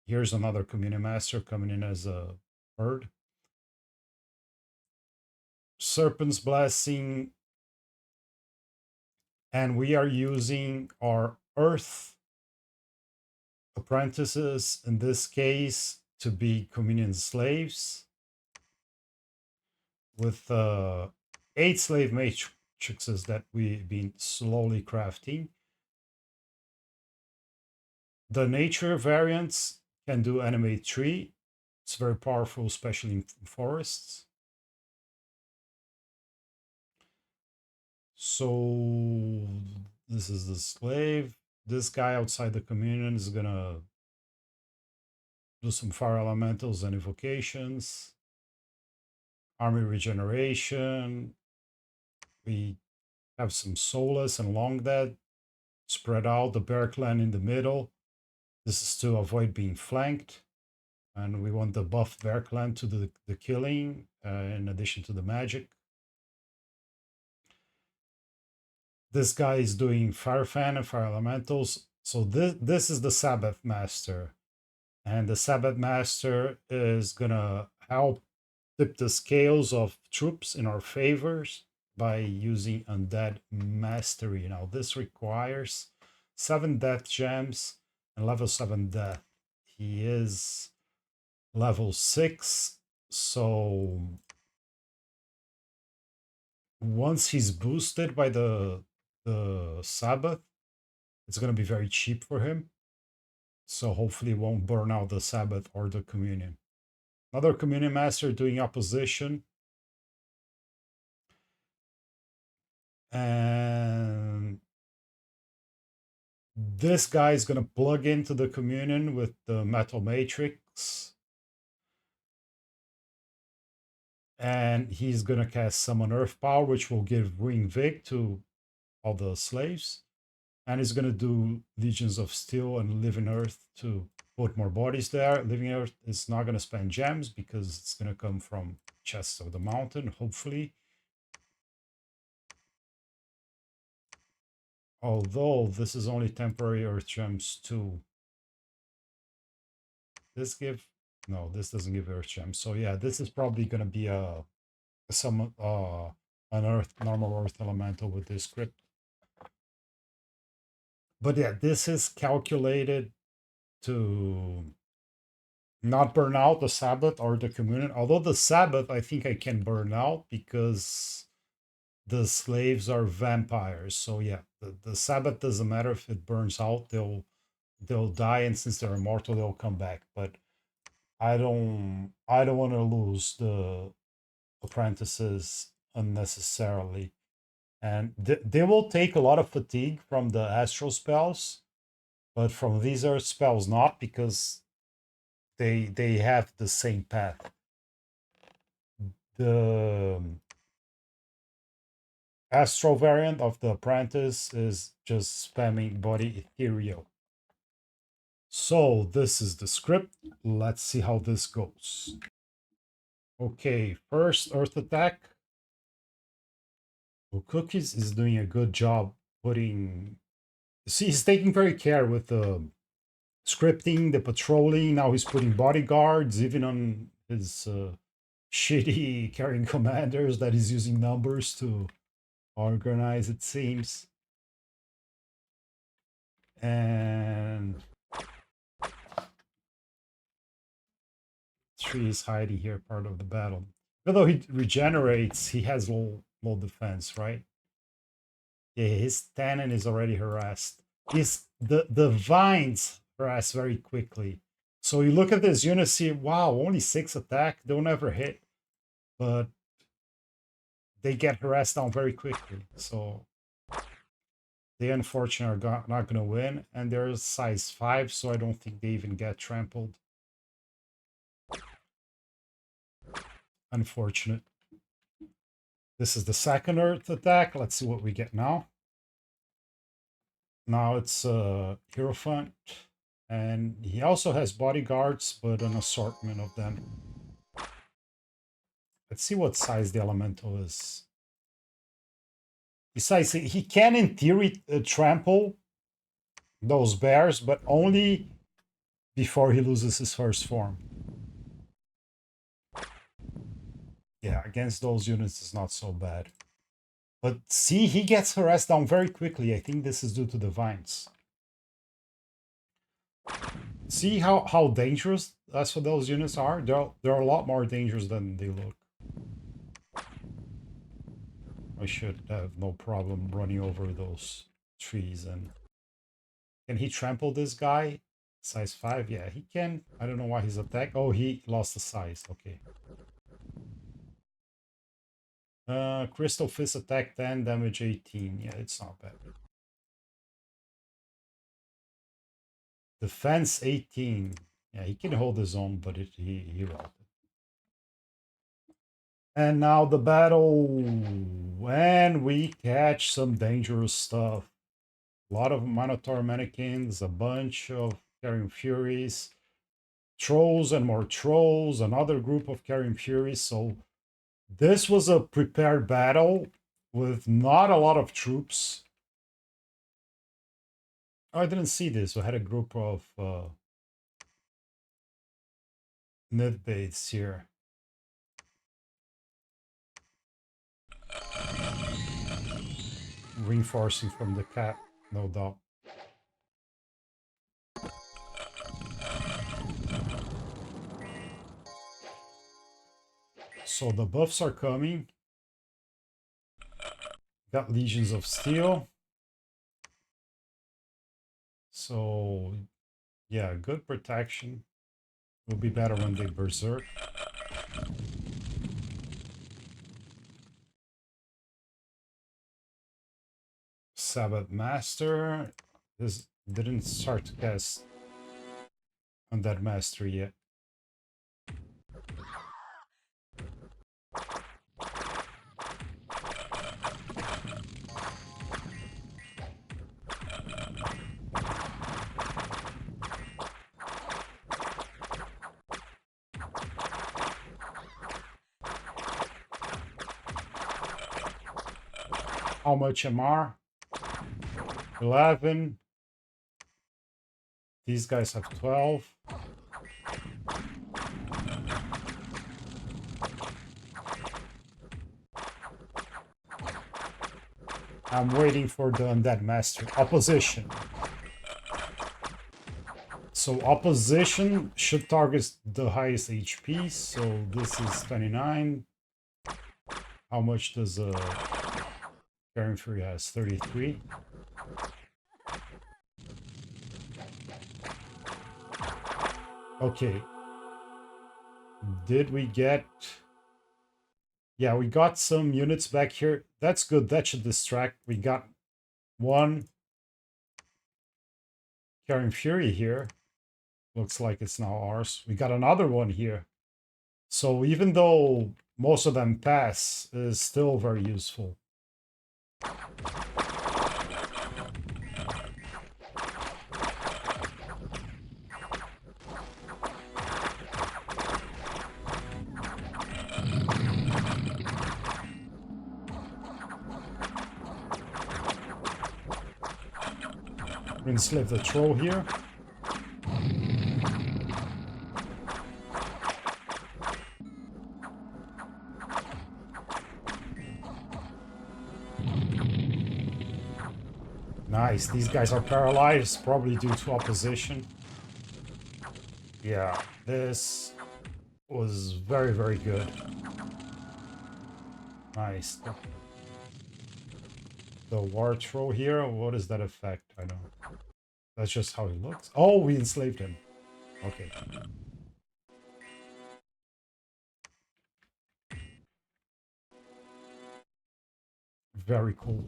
Here's another communion master coming in as a bird. Serpent's blessing, and we are using our earth apprentices in this case to be communion slaves with 8 slave matrices that we've been slowly crafting. The nature variants can do animate tree. It's very powerful, especially in forests. So this is the slave. This guy outside the communion is gonna do some fire elementals and evocations. Army regeneration. We have some soulless and long dead spread out. The bear clan in the middle. This is to avoid being flanked. And we want the buff bear clan to the killing in addition to the magic. This guy is doing Fire Fan and Fire Elementals. So this is the Sabbath Master. And the Sabbath Master is gonna help tip the scales of troops in our favors by using Undead Mastery. Now this requires 7 death gems and level 7 death. He is level 6, so once he's boosted by the Sabbath, it's going to be very cheap for him. So hopefully it won't burn out the Sabbath or the Communion. Another Communion Master doing opposition. And this guy is going to plug into the Communion with the Metal Matrix. And he's going to cast Summon Earth Power, which will give Ring Vig to all the slaves. And he's going to do Legions of Steel and Living Earth to put more bodies there. Living Earth is not going to spend gems because it's going to come from Chests of the Mountain, hopefully. Although this is only temporary Earth Gems too. This give... No, this doesn't give Earth Gems. So yeah, this is probably going to be an normal Earth Elemental with this script. But yeah, this is calculated to not burn out the Sabbath or the Communion. Although the Sabbath, I think I can burn out because the slaves are vampires. So yeah, the Sabbath doesn't matter if it burns out. They'll die, and since they're immortal, they'll come back. But I don't want to lose the apprentices unnecessarily. And they will take a lot of fatigue from the astral spells, but from these earth spells not, because they have the same path. The astral variant of the apprentice is just spamming body ethereal. So this is the script. Let's see how this goes. Okay, first earth attack. Well, Cookies is doing a good job putting... See, he's taking very care with the scripting, the patrolling. Now he's putting bodyguards, even on his shitty carrying commanders that he's using numbers to organize, it seems. And tree is hiding here, part of the battle. Even though he regenerates, he has low defense, right? Yeah, his tannin is already harassed. The vines harass very quickly. So you look at this unit, see, wow, only 6 attack, don't ever hit, but they get harassed down very quickly. So they unfortunately are not going to win, and they're size 5, so I don't think they even get trampled. Unfortunate. This is the second earth attack. Let's see what we get now. Now it's Hierophant, and he also has bodyguards, but an assortment of them. Let's see what size the elemental is. Besides, he can in theory trample those bears, but only before he loses his first form. Yeah, against those units is not so bad. But see, he gets harassed down very quickly. I think this is due to the vines. See how dangerous Asphodel units are? They're a lot more dangerous than they look. I should have no problem running over those trees. And can he trample this guy? Size 5? Yeah, he can. I don't know why he's attacked. Oh, he lost the size. Okay. Crystal Fist attack 10, damage 18. Yeah, it's not bad. Defense 18. Yeah, he can hold his own, but he rolled. And now the battle. And we catch some dangerous stuff. A lot of Minotaur manikins, a bunch of Carrion Furies, trolls and more trolls, another group of Carrion Furies. So this was a prepared battle with not a lot of troops. Oh, I didn't see this. We had a group of Nid baits here. Reinforcing from the cat, no doubt. So the buffs are coming. Got Legions of Steel. So yeah, good protection. Will be better when they berserk. Sabbath Master. This didn't start to cast Undead Mastery yet. How much MR? 11. These guys have 12. I'm waiting for the Undead Master. Opposition. So opposition should target the highest HP. So this is 29. How much does Carrion Fury has? 33. Okay. Did we get... Yeah, we got some units back here. That's good. That should distract. We got one Carrion Fury here. Looks like it's now ours. We got another one here. So even though most of them pass, is still very useful. Enslave the troll here. Nice. These guys are paralyzed, probably due to opposition. Yeah, this was very, very good. Nice. The war troll here, what is that effect? I don't know. That's just how he looks. Oh, we enslaved him. Okay. Very cool.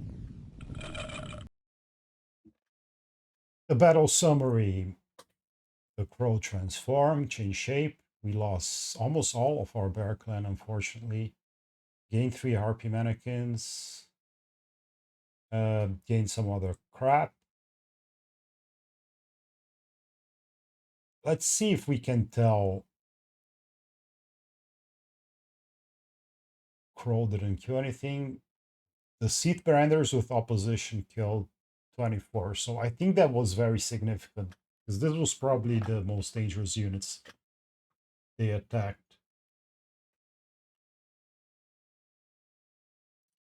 The battle summary. The crow transformed, changed shape. We lost almost all of our bear clan, unfortunately. Gained 3 harpy manikins. Gained some other crap. Let's see if we can tell. Crow didn't kill anything. The Seath Branders with opposition killed 24. So I think that was very significant. Because this was probably the most dangerous units they attacked.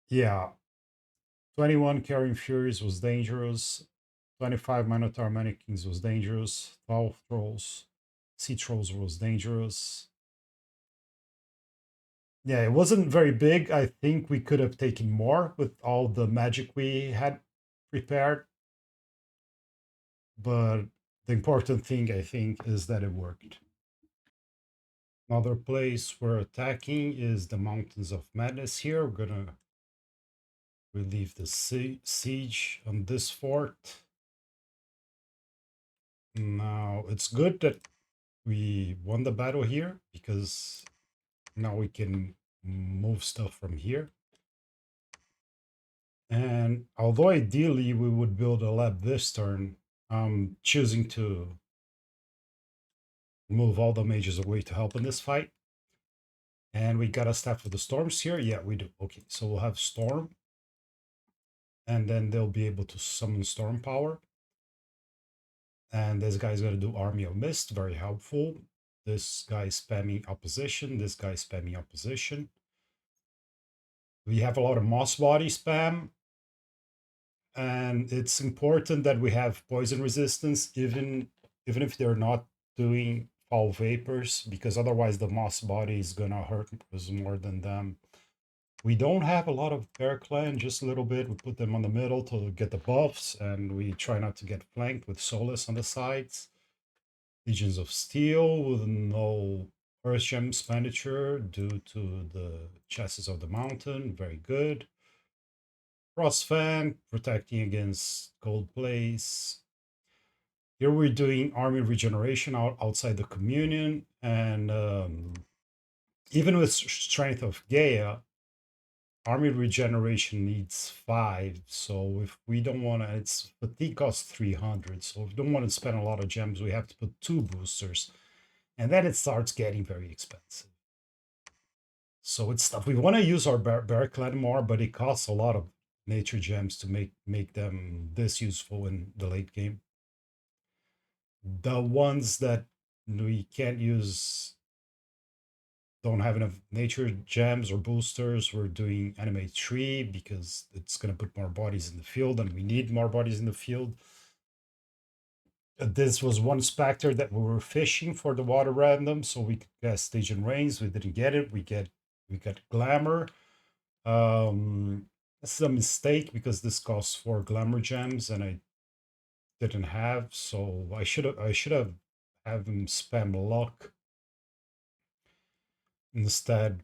Yeah. 21 Carrying Furies was dangerous. 25 Minotaur Manikins was dangerous. 12 Trolls. Sea Trolls was dangerous. Yeah, it wasn't very big. I think we could have taken more with all the magic we had prepared. But the important thing, I think, is that it worked. Another place we're attacking is the Mountains of Madness here. We're gonna relieve the siege on this fort. Now, it's good that we won the battle here, because now we can move stuff from here. And although ideally we would build a lab this turn, I'm choosing to move all the mages away to help in this fight. And we got a staff of the storms here. Yeah, we do. Okay, so we'll have storm. And then they'll be able to summon storm power. And this guy's going to do Army of Mist, very helpful. This guy spamming opposition. This guy spamming opposition. We have a lot of moss body spam. And it's important that we have poison resistance, even if they're not doing foul vapors, because otherwise the moss body is going to hurt us more than them. We don't have a lot of bear clan, just a little bit. We put them on the middle to get the buffs, and we try not to get flanked with Solace on the sides. Legions of Steel with no Earth Gem expenditure due to the chests of the mountain. Very good. Frostfang, protecting against Cold Blaze. Here we're doing army regeneration outside the communion, and even with Strength of Gaia, army regeneration needs 5. So if we don't want to, its fatigue costs 300. So if we don't want to spend a lot of gems, we have to put 2 boosters, and then it starts getting very expensive. So it's tough. We want to use our bear clan more, but it costs a lot of nature gems to make them this useful in the late game. The ones that we can't use don't have enough nature gems or boosters. We're doing animate tree because it's going to put more bodies in the field, and we need more bodies in the field. This was one specter that we were fishing for the water random, so we could get Stygian Rains. We didn't get it. We got glamour. This is a mistake because this costs 4 glamour gems, and I didn't have, so I should have him spam luck instead,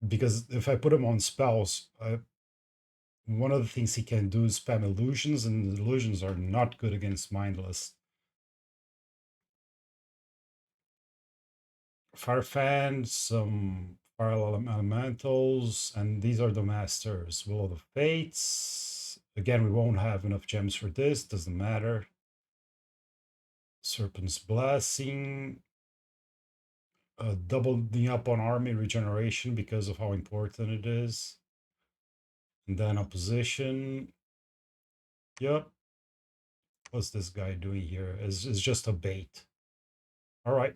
because if I put him on spells, one of the things he can do is spam illusions, and illusions are not good against mindless. Fire fan, some fire elementals, and these are the masters. Will of the Fates. Again, we won't have enough gems for this, doesn't matter. Serpent's Blessing. Doubling up on army regeneration because of how important it is. And then opposition. Yep. What's this guy doing here? It's just a bait. All right.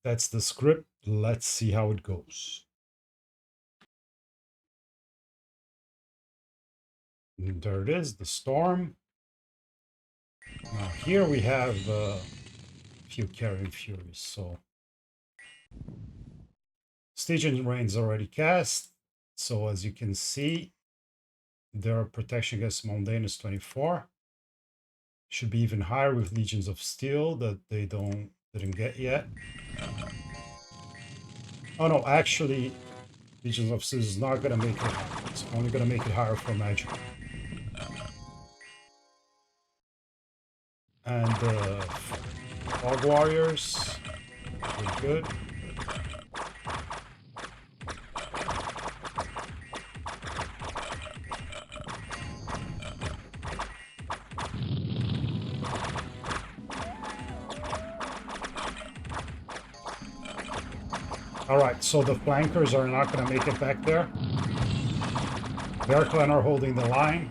That's the script. Let's see how it goes. And there it is, the storm. Now here we have a few carrion furies. So Stygian Rain's already cast. So as you can see, their protection against mundane is 24. Should be even higher with Legions of Steel that they didn't get yet. Oh no, actually, Legions of Steel is not gonna make it. It's only gonna make it higher for magic. And Fog Warriors, pretty good. All right, so the flankers are not going to make it back there. Bear Clan are holding the line.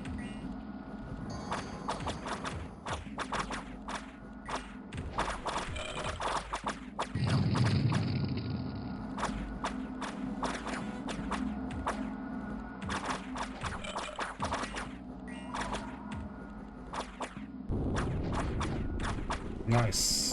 Nice.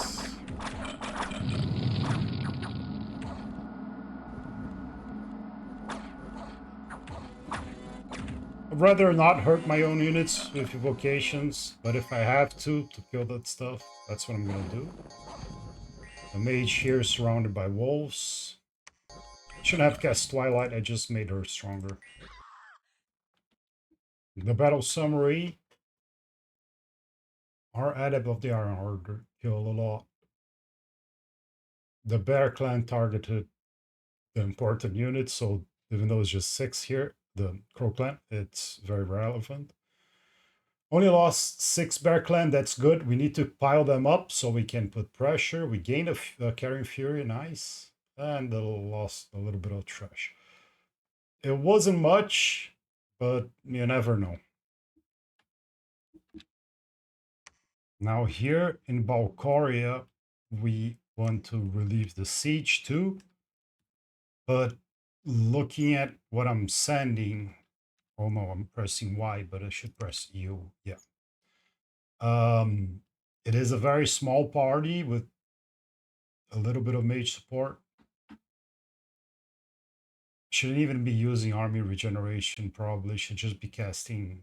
I'd rather not hurt my own units with evocations, but if I have to kill that stuff, that's what I'm gonna do. The mage here is surrounded by wolves. Shouldn't have cast Twilight, I just made her stronger. The battle summary. Our adept of the Iron Order killed a lot. The Bear Clan targeted the important units, so even though it's just 6 here, the Crow Clan, it's very relevant. Only lost 6 Bear Clan, that's good. We need to pile them up so we can put pressure. We gained a Carrion Fury, nice. And lost a little bit of trash. It wasn't much, but you never know. Now here in Balcoria, we want to relieve the siege too, but looking at what I'm sending, oh no, I'm pressing Y, but I should press U. Yeah. It is a very small party with a little bit of mage support. Shouldn't even be using army regeneration, probably should just be casting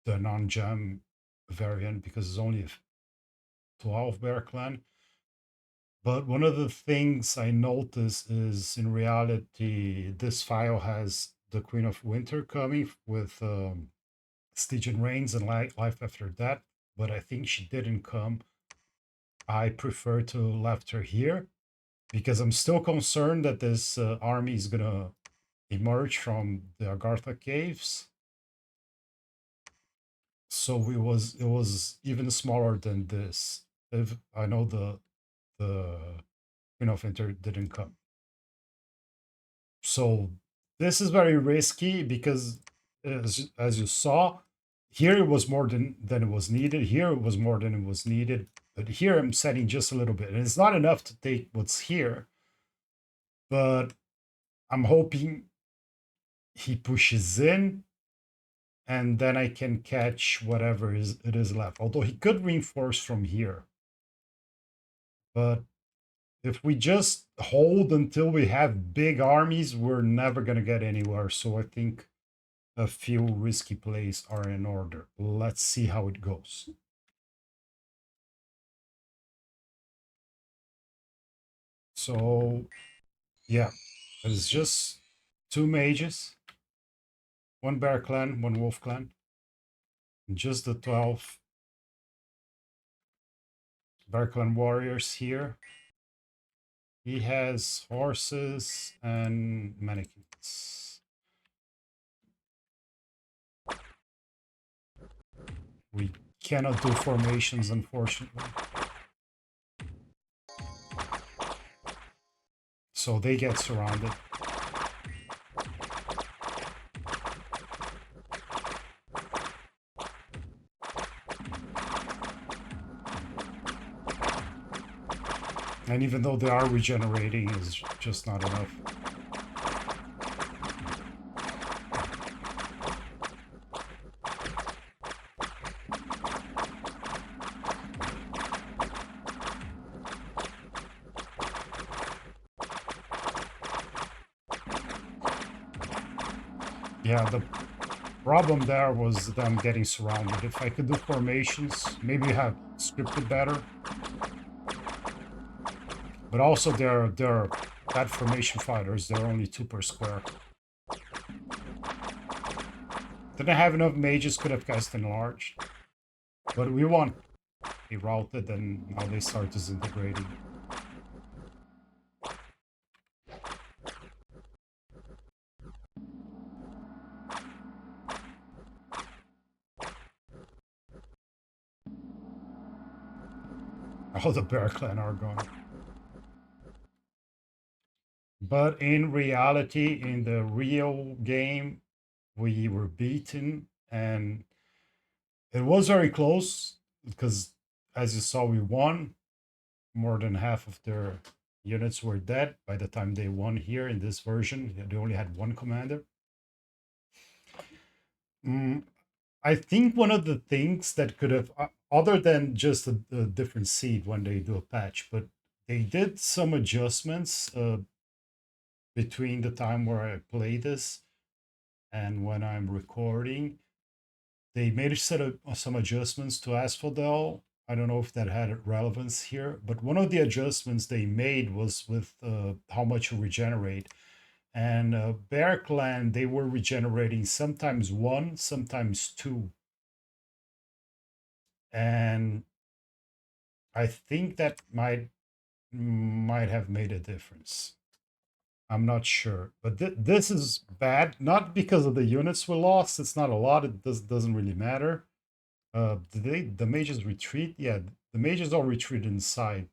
the non-gem variant because it's only 12 bear clan. But one of the things I notice is in reality, this file has the Queen of Winter coming with Stygian Reigns and Life After That, but I think she didn't come. I prefer to left her here because I'm still concerned that this army is gonna emerge from the Agartha caves. So it was even smaller than this. If I know the Queen of Winter didn't come. So this is very risky because as you saw, here it was more than it was needed. Here it was more than it was needed. But here I'm setting just a little bit. And it's not enough to take what's here. But I'm hoping he pushes in and then I can catch whatever it is left. Although he could reinforce from here. But if we just hold until we have big armies, we're never going to get anywhere. So I think a few risky plays are in order. Let's see how it goes. So, yeah, it's just 2 mages, 1 bear clan, 1 wolf clan, and just the 12 bear clan warriors here. He has horses and manikins. We cannot do formations, unfortunately. So they get surrounded. And even though they are regenerating, it's just not enough. Yeah, the problem there was them getting surrounded. If I could do formations, maybe have scripted better. But also they're bad formation fighters. They're only 2 per square. Didn't have enough mages, could have cast enlarged. But we won. He routed and now they start disintegrating. All the bear clan are gone. But in reality, in the real game, we were beaten and it was very close because as you saw, we won. More than half of their units were dead by the time they won here in this version. They only had 1 commander. I think one of the things that could have, other than just a different seed when they do a patch, but they did some adjustments between the time where I play this and when I'm recording. They made some adjustments to Asphodel. I don't know if that had relevance here, but one of the adjustments they made was with how much you regenerate. And Bear Clan, they were regenerating sometimes 1, sometimes 2. And I think that might have made a difference. I'm not sure, but this is bad, not because of the units we lost. It's not a lot. It doesn't really matter. Did the mages retreat? Yeah, the mages all retreat inside.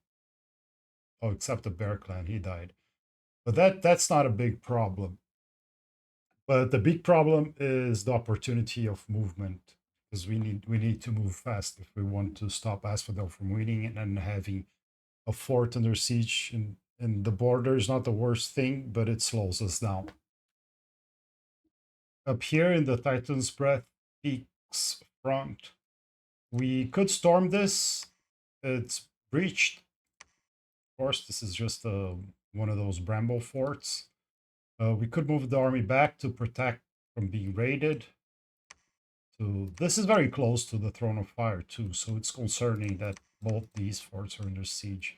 Oh, except the Bear Clan, he died. But that's not a big problem. But the big problem is the opportunity of movement. because we need to move fast if we want to stop Asphodel from winning, and having a fort under siege in the border is not the worst thing, but it slows us down. Up here in the Titan's Breath Peaks front, we could storm this. It's breached. Of course, this is just one of those bramble forts. We could move the army back to protect from being raided. This is very close to the Throne of Fire too, so it's concerning that both these forts are under siege.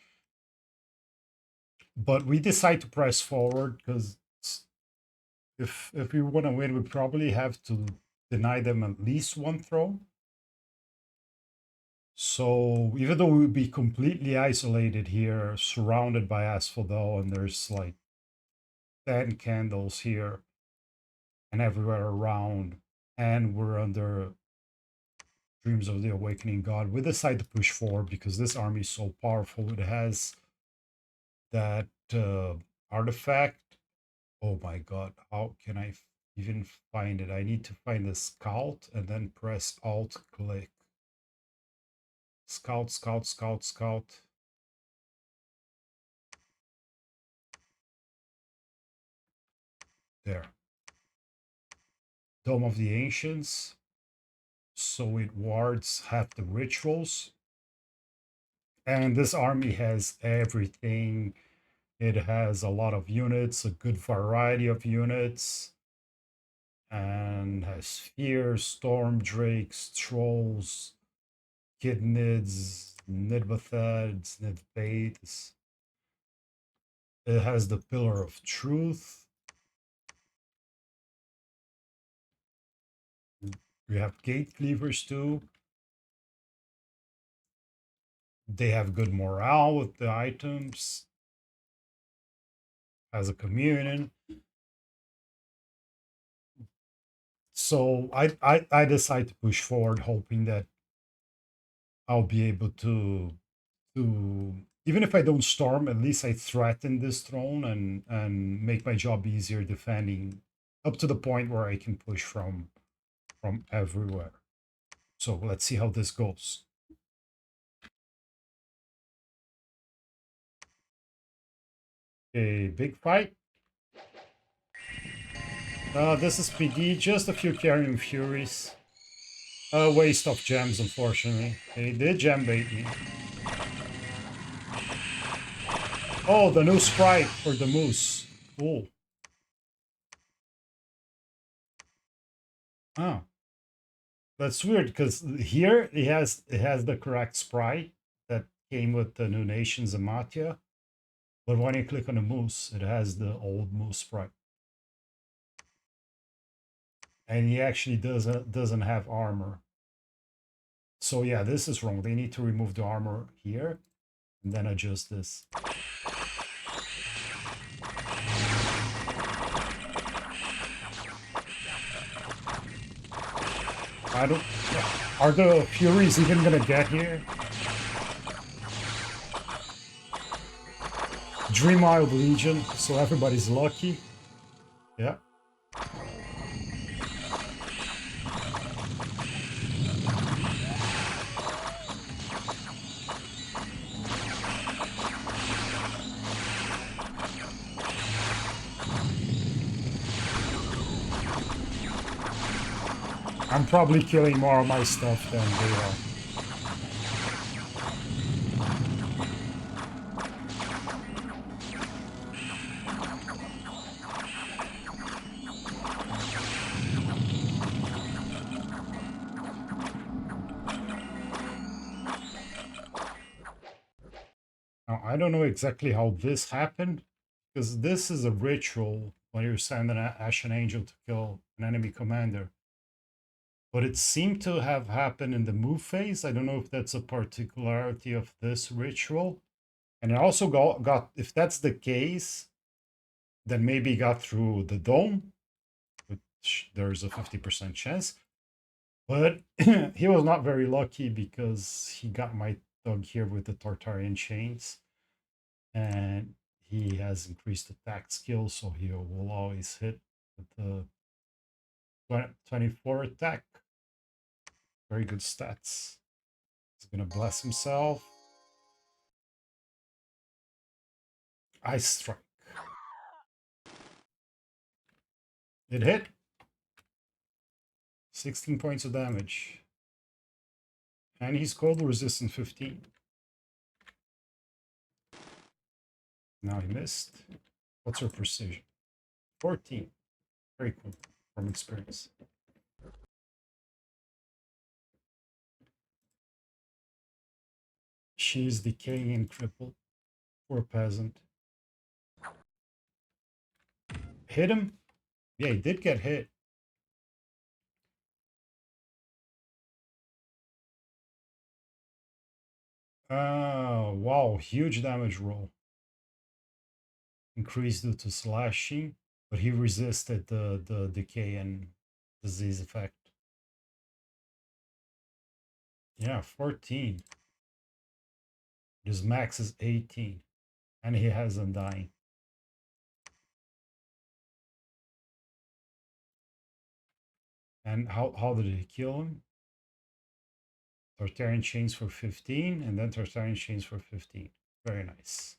But we decide to press forward because if we want to win, we probably have to deny them at least one throne. So even though we would be completely isolated here, surrounded by Asphodel, and there's like 10 candles here and everywhere around, and we're under Dreams of the Awakening God, we decide to push forward because this army is so powerful. It has that artifact. Oh my god, how can I even find it? I need to find the scout and then press Alt click. Scout, scout, scout, scout. There. Dome of the Ancients. So it wards half the rituals. And this army has everything. It has a lot of units, a good variety of units, and has spheres, storm drakes, trolls, kidnids, nidbathads, nidbates. It has the Pillar of Truth. We have Gate Cleavers too. They have good morale with the items. As a communion. So I decide to push forward, hoping that I'll be able to even if I don't storm, at least I threaten this throne and make my job easier defending up to the point where I can push from everywhere. So let's see how this goes. A big fight. This is PD, just a few carrion furies. A waste of gems, unfortunately. They did gem bait me. Oh, the new sprite for the moose. Cool. Oh. That's weird because here it has the correct sprite that came with the new nations of Matia. But when you click on the moose, it has the old moose sprite. And he actually doesn't have armor. So yeah, this is wrong. They need to remove the armor here and then adjust this. I don't... Are the Furies even gonna get here? Dream Isle Legion, so everybody's lucky. Yeah. I'm probably killing more of my stuff than they are. Now, I don't know exactly how this happened, because this is a ritual when you send an Ashen Angel to kill an enemy commander. But it seemed to have happened in the move phase. I don't know if that's a particularity of this ritual. And it also got if that's the case, then maybe got through the dome, which there's a 50% chance. But he was not very lucky because he got my thug here with the Tartarian chains. And he has increased attack skill, so he will always hit with the 24 attack. Very good stats. He's gonna bless himself. Ice Strike. It hit. 16 points of damage. And he's cold resistant 15. Now he missed. What's her precision? 14. Very cool from experience. She's decaying and crippled. Poor peasant. Hit him? Yeah, he did get hit. Oh, wow. Huge damage roll. Increased due to slashing, but he resisted the decay and disease effect. Yeah, 14. His max is 18. And he has Undying. And how did he kill him? Tartarian chains for 15, and then Tartarian chains for 15. Very nice.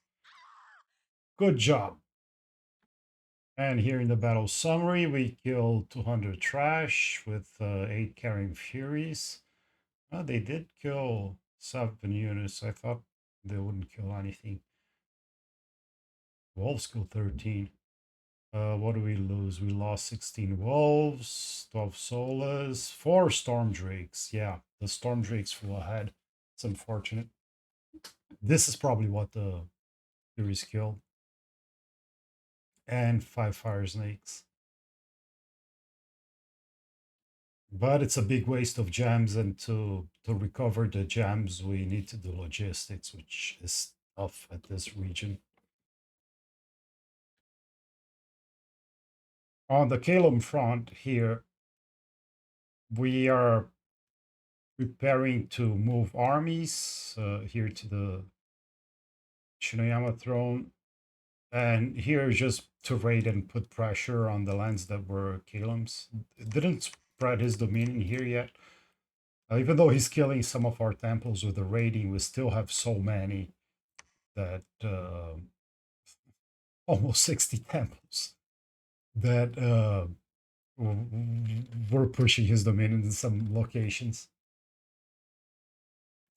Good job. And here in the battle summary, we killed 200 trash with 8 carrying furies. They did kill 7 units. I thought they wouldn't kill anything. Wolves killed 13. What do we lose? We lost 16 wolves, 12 solas, 4 storm drakes. Yeah, the storm drakes flew ahead. It's unfortunate. This is probably what the furies killed. And 5 fire snakes. But it's a big waste of gems, and to recover the gems, we need to do logistics, which is tough at this region. On the Calum front here, we are preparing to move armies here to the Shinoyama throne, and here just to raid and put pressure on the lands that were Calum's. It didn't spread his dominion here yet. Even though he's killing some of our temples with the raiding, we still have so many that almost 60 temples that we're pushing his dominion in some locations.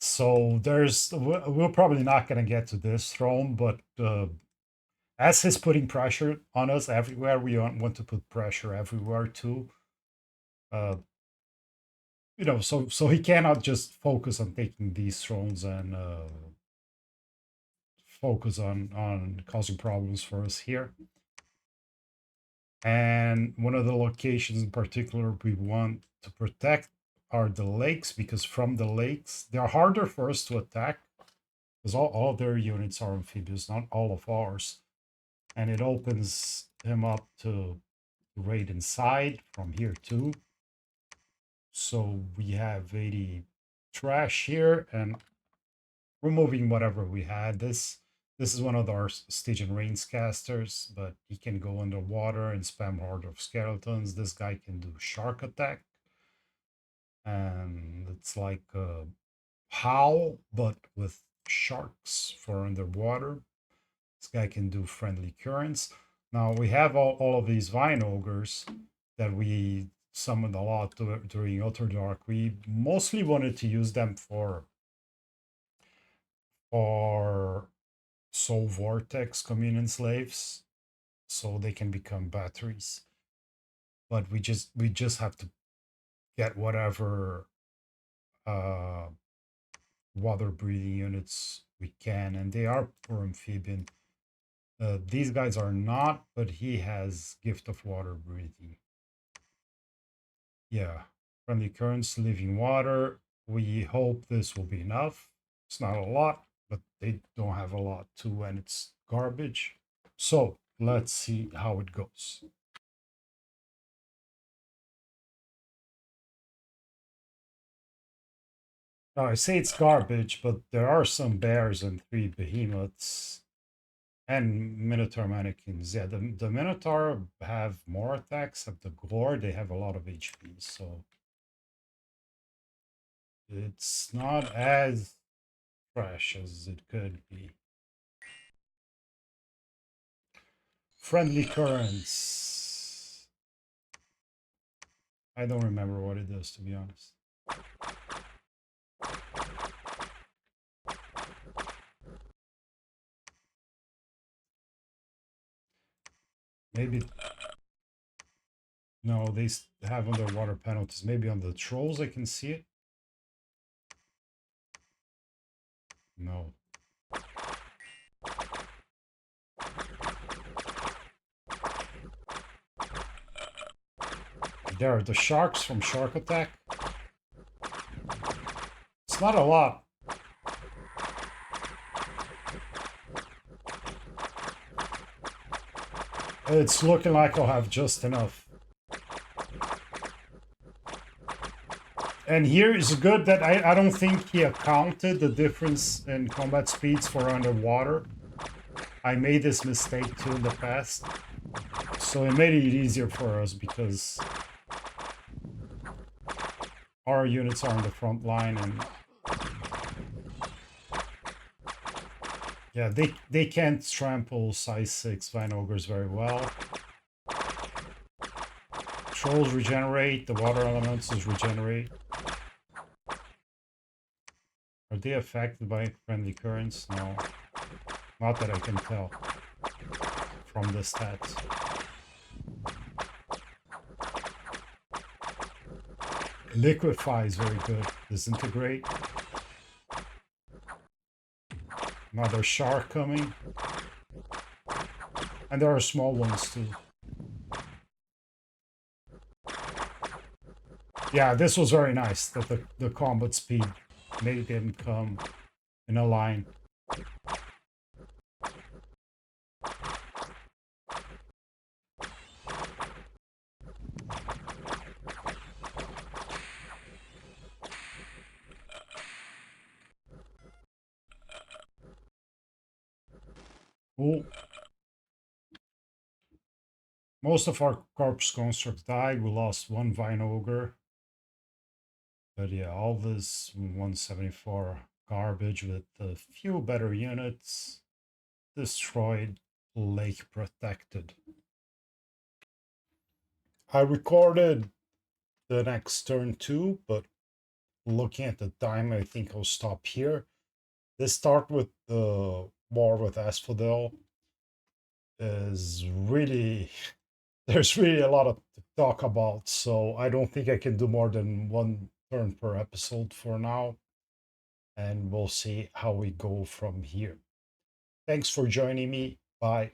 So we're probably not going to get to this throne, but as he's putting pressure on us everywhere, we want to put pressure everywhere too. So he cannot just focus on taking these thrones and focus on causing problems for us here. And one of the locations in particular we want to protect are the lakes, because from the lakes they're harder for us to attack because all their units are amphibious, not all of ours, and it opens him up to raid inside from here too. So we have 80 trash here and removing whatever we had. This is one of our Stygian Rains casters, but he can go underwater and spam Horde of Skeletons. This guy can do Shark Attack. And it's like a Howl, but with sharks for underwater. This guy can do Friendly Currents. Now we have all of these Vine Ogres that we summoned a lot during Utter Dark. We mostly wanted to use them for Soul Vortex Communion Slaves, so they can become batteries. But we just have to get whatever water breathing units we can, and they are for amphibian. These guys are not, but he has Gift of Water Breathing. Yeah, Friendly Currents, Living Water. We hope this will be enough. It's not a lot, but they don't have a lot too, and it's garbage. So let's see how it goes. Now, I say it's garbage, but there are some bears and 3 behemoths and Minotaur manikins. Yeah, the Minotaur have more attacks. At the Gore, they have a lot of HP. So It's not as fresh as it could be. Friendly currents. I don't remember what it does, to be honest. Maybe... No, they have underwater penalties. Maybe on the trolls I can see it. No. There are the sharks from Shark Attack. It's not a lot. It's looking like I'll have just enough. And here is good that I don't think he accounted the difference in combat speeds for underwater. I made this mistake too in the past. So it made it easier for us because our units are on the front line and yeah, they can't trample size 6 Vine Ogres very well. Trolls regenerate, the water elementals regenerate. Are they affected by friendly currents? No. Not that I can tell from the stats. Liquefy is very good. Disintegrate. Another shark coming. And there are small ones too. Yeah, this was very nice that the combat speed made them come in a line. Cool. Most of our corpse constructs died. We lost one Vine Ogre. But yeah, all this 174 garbage with a few better units. Destroyed, Lake protected. I recorded the next turn too, but looking at the time, I think I'll stop here. This start with the war with Asphodel is really... There's really a lot to talk about, so I don't think I can do more than one turn per episode for now. And we'll see how we go from here. Thanks for joining me. Bye.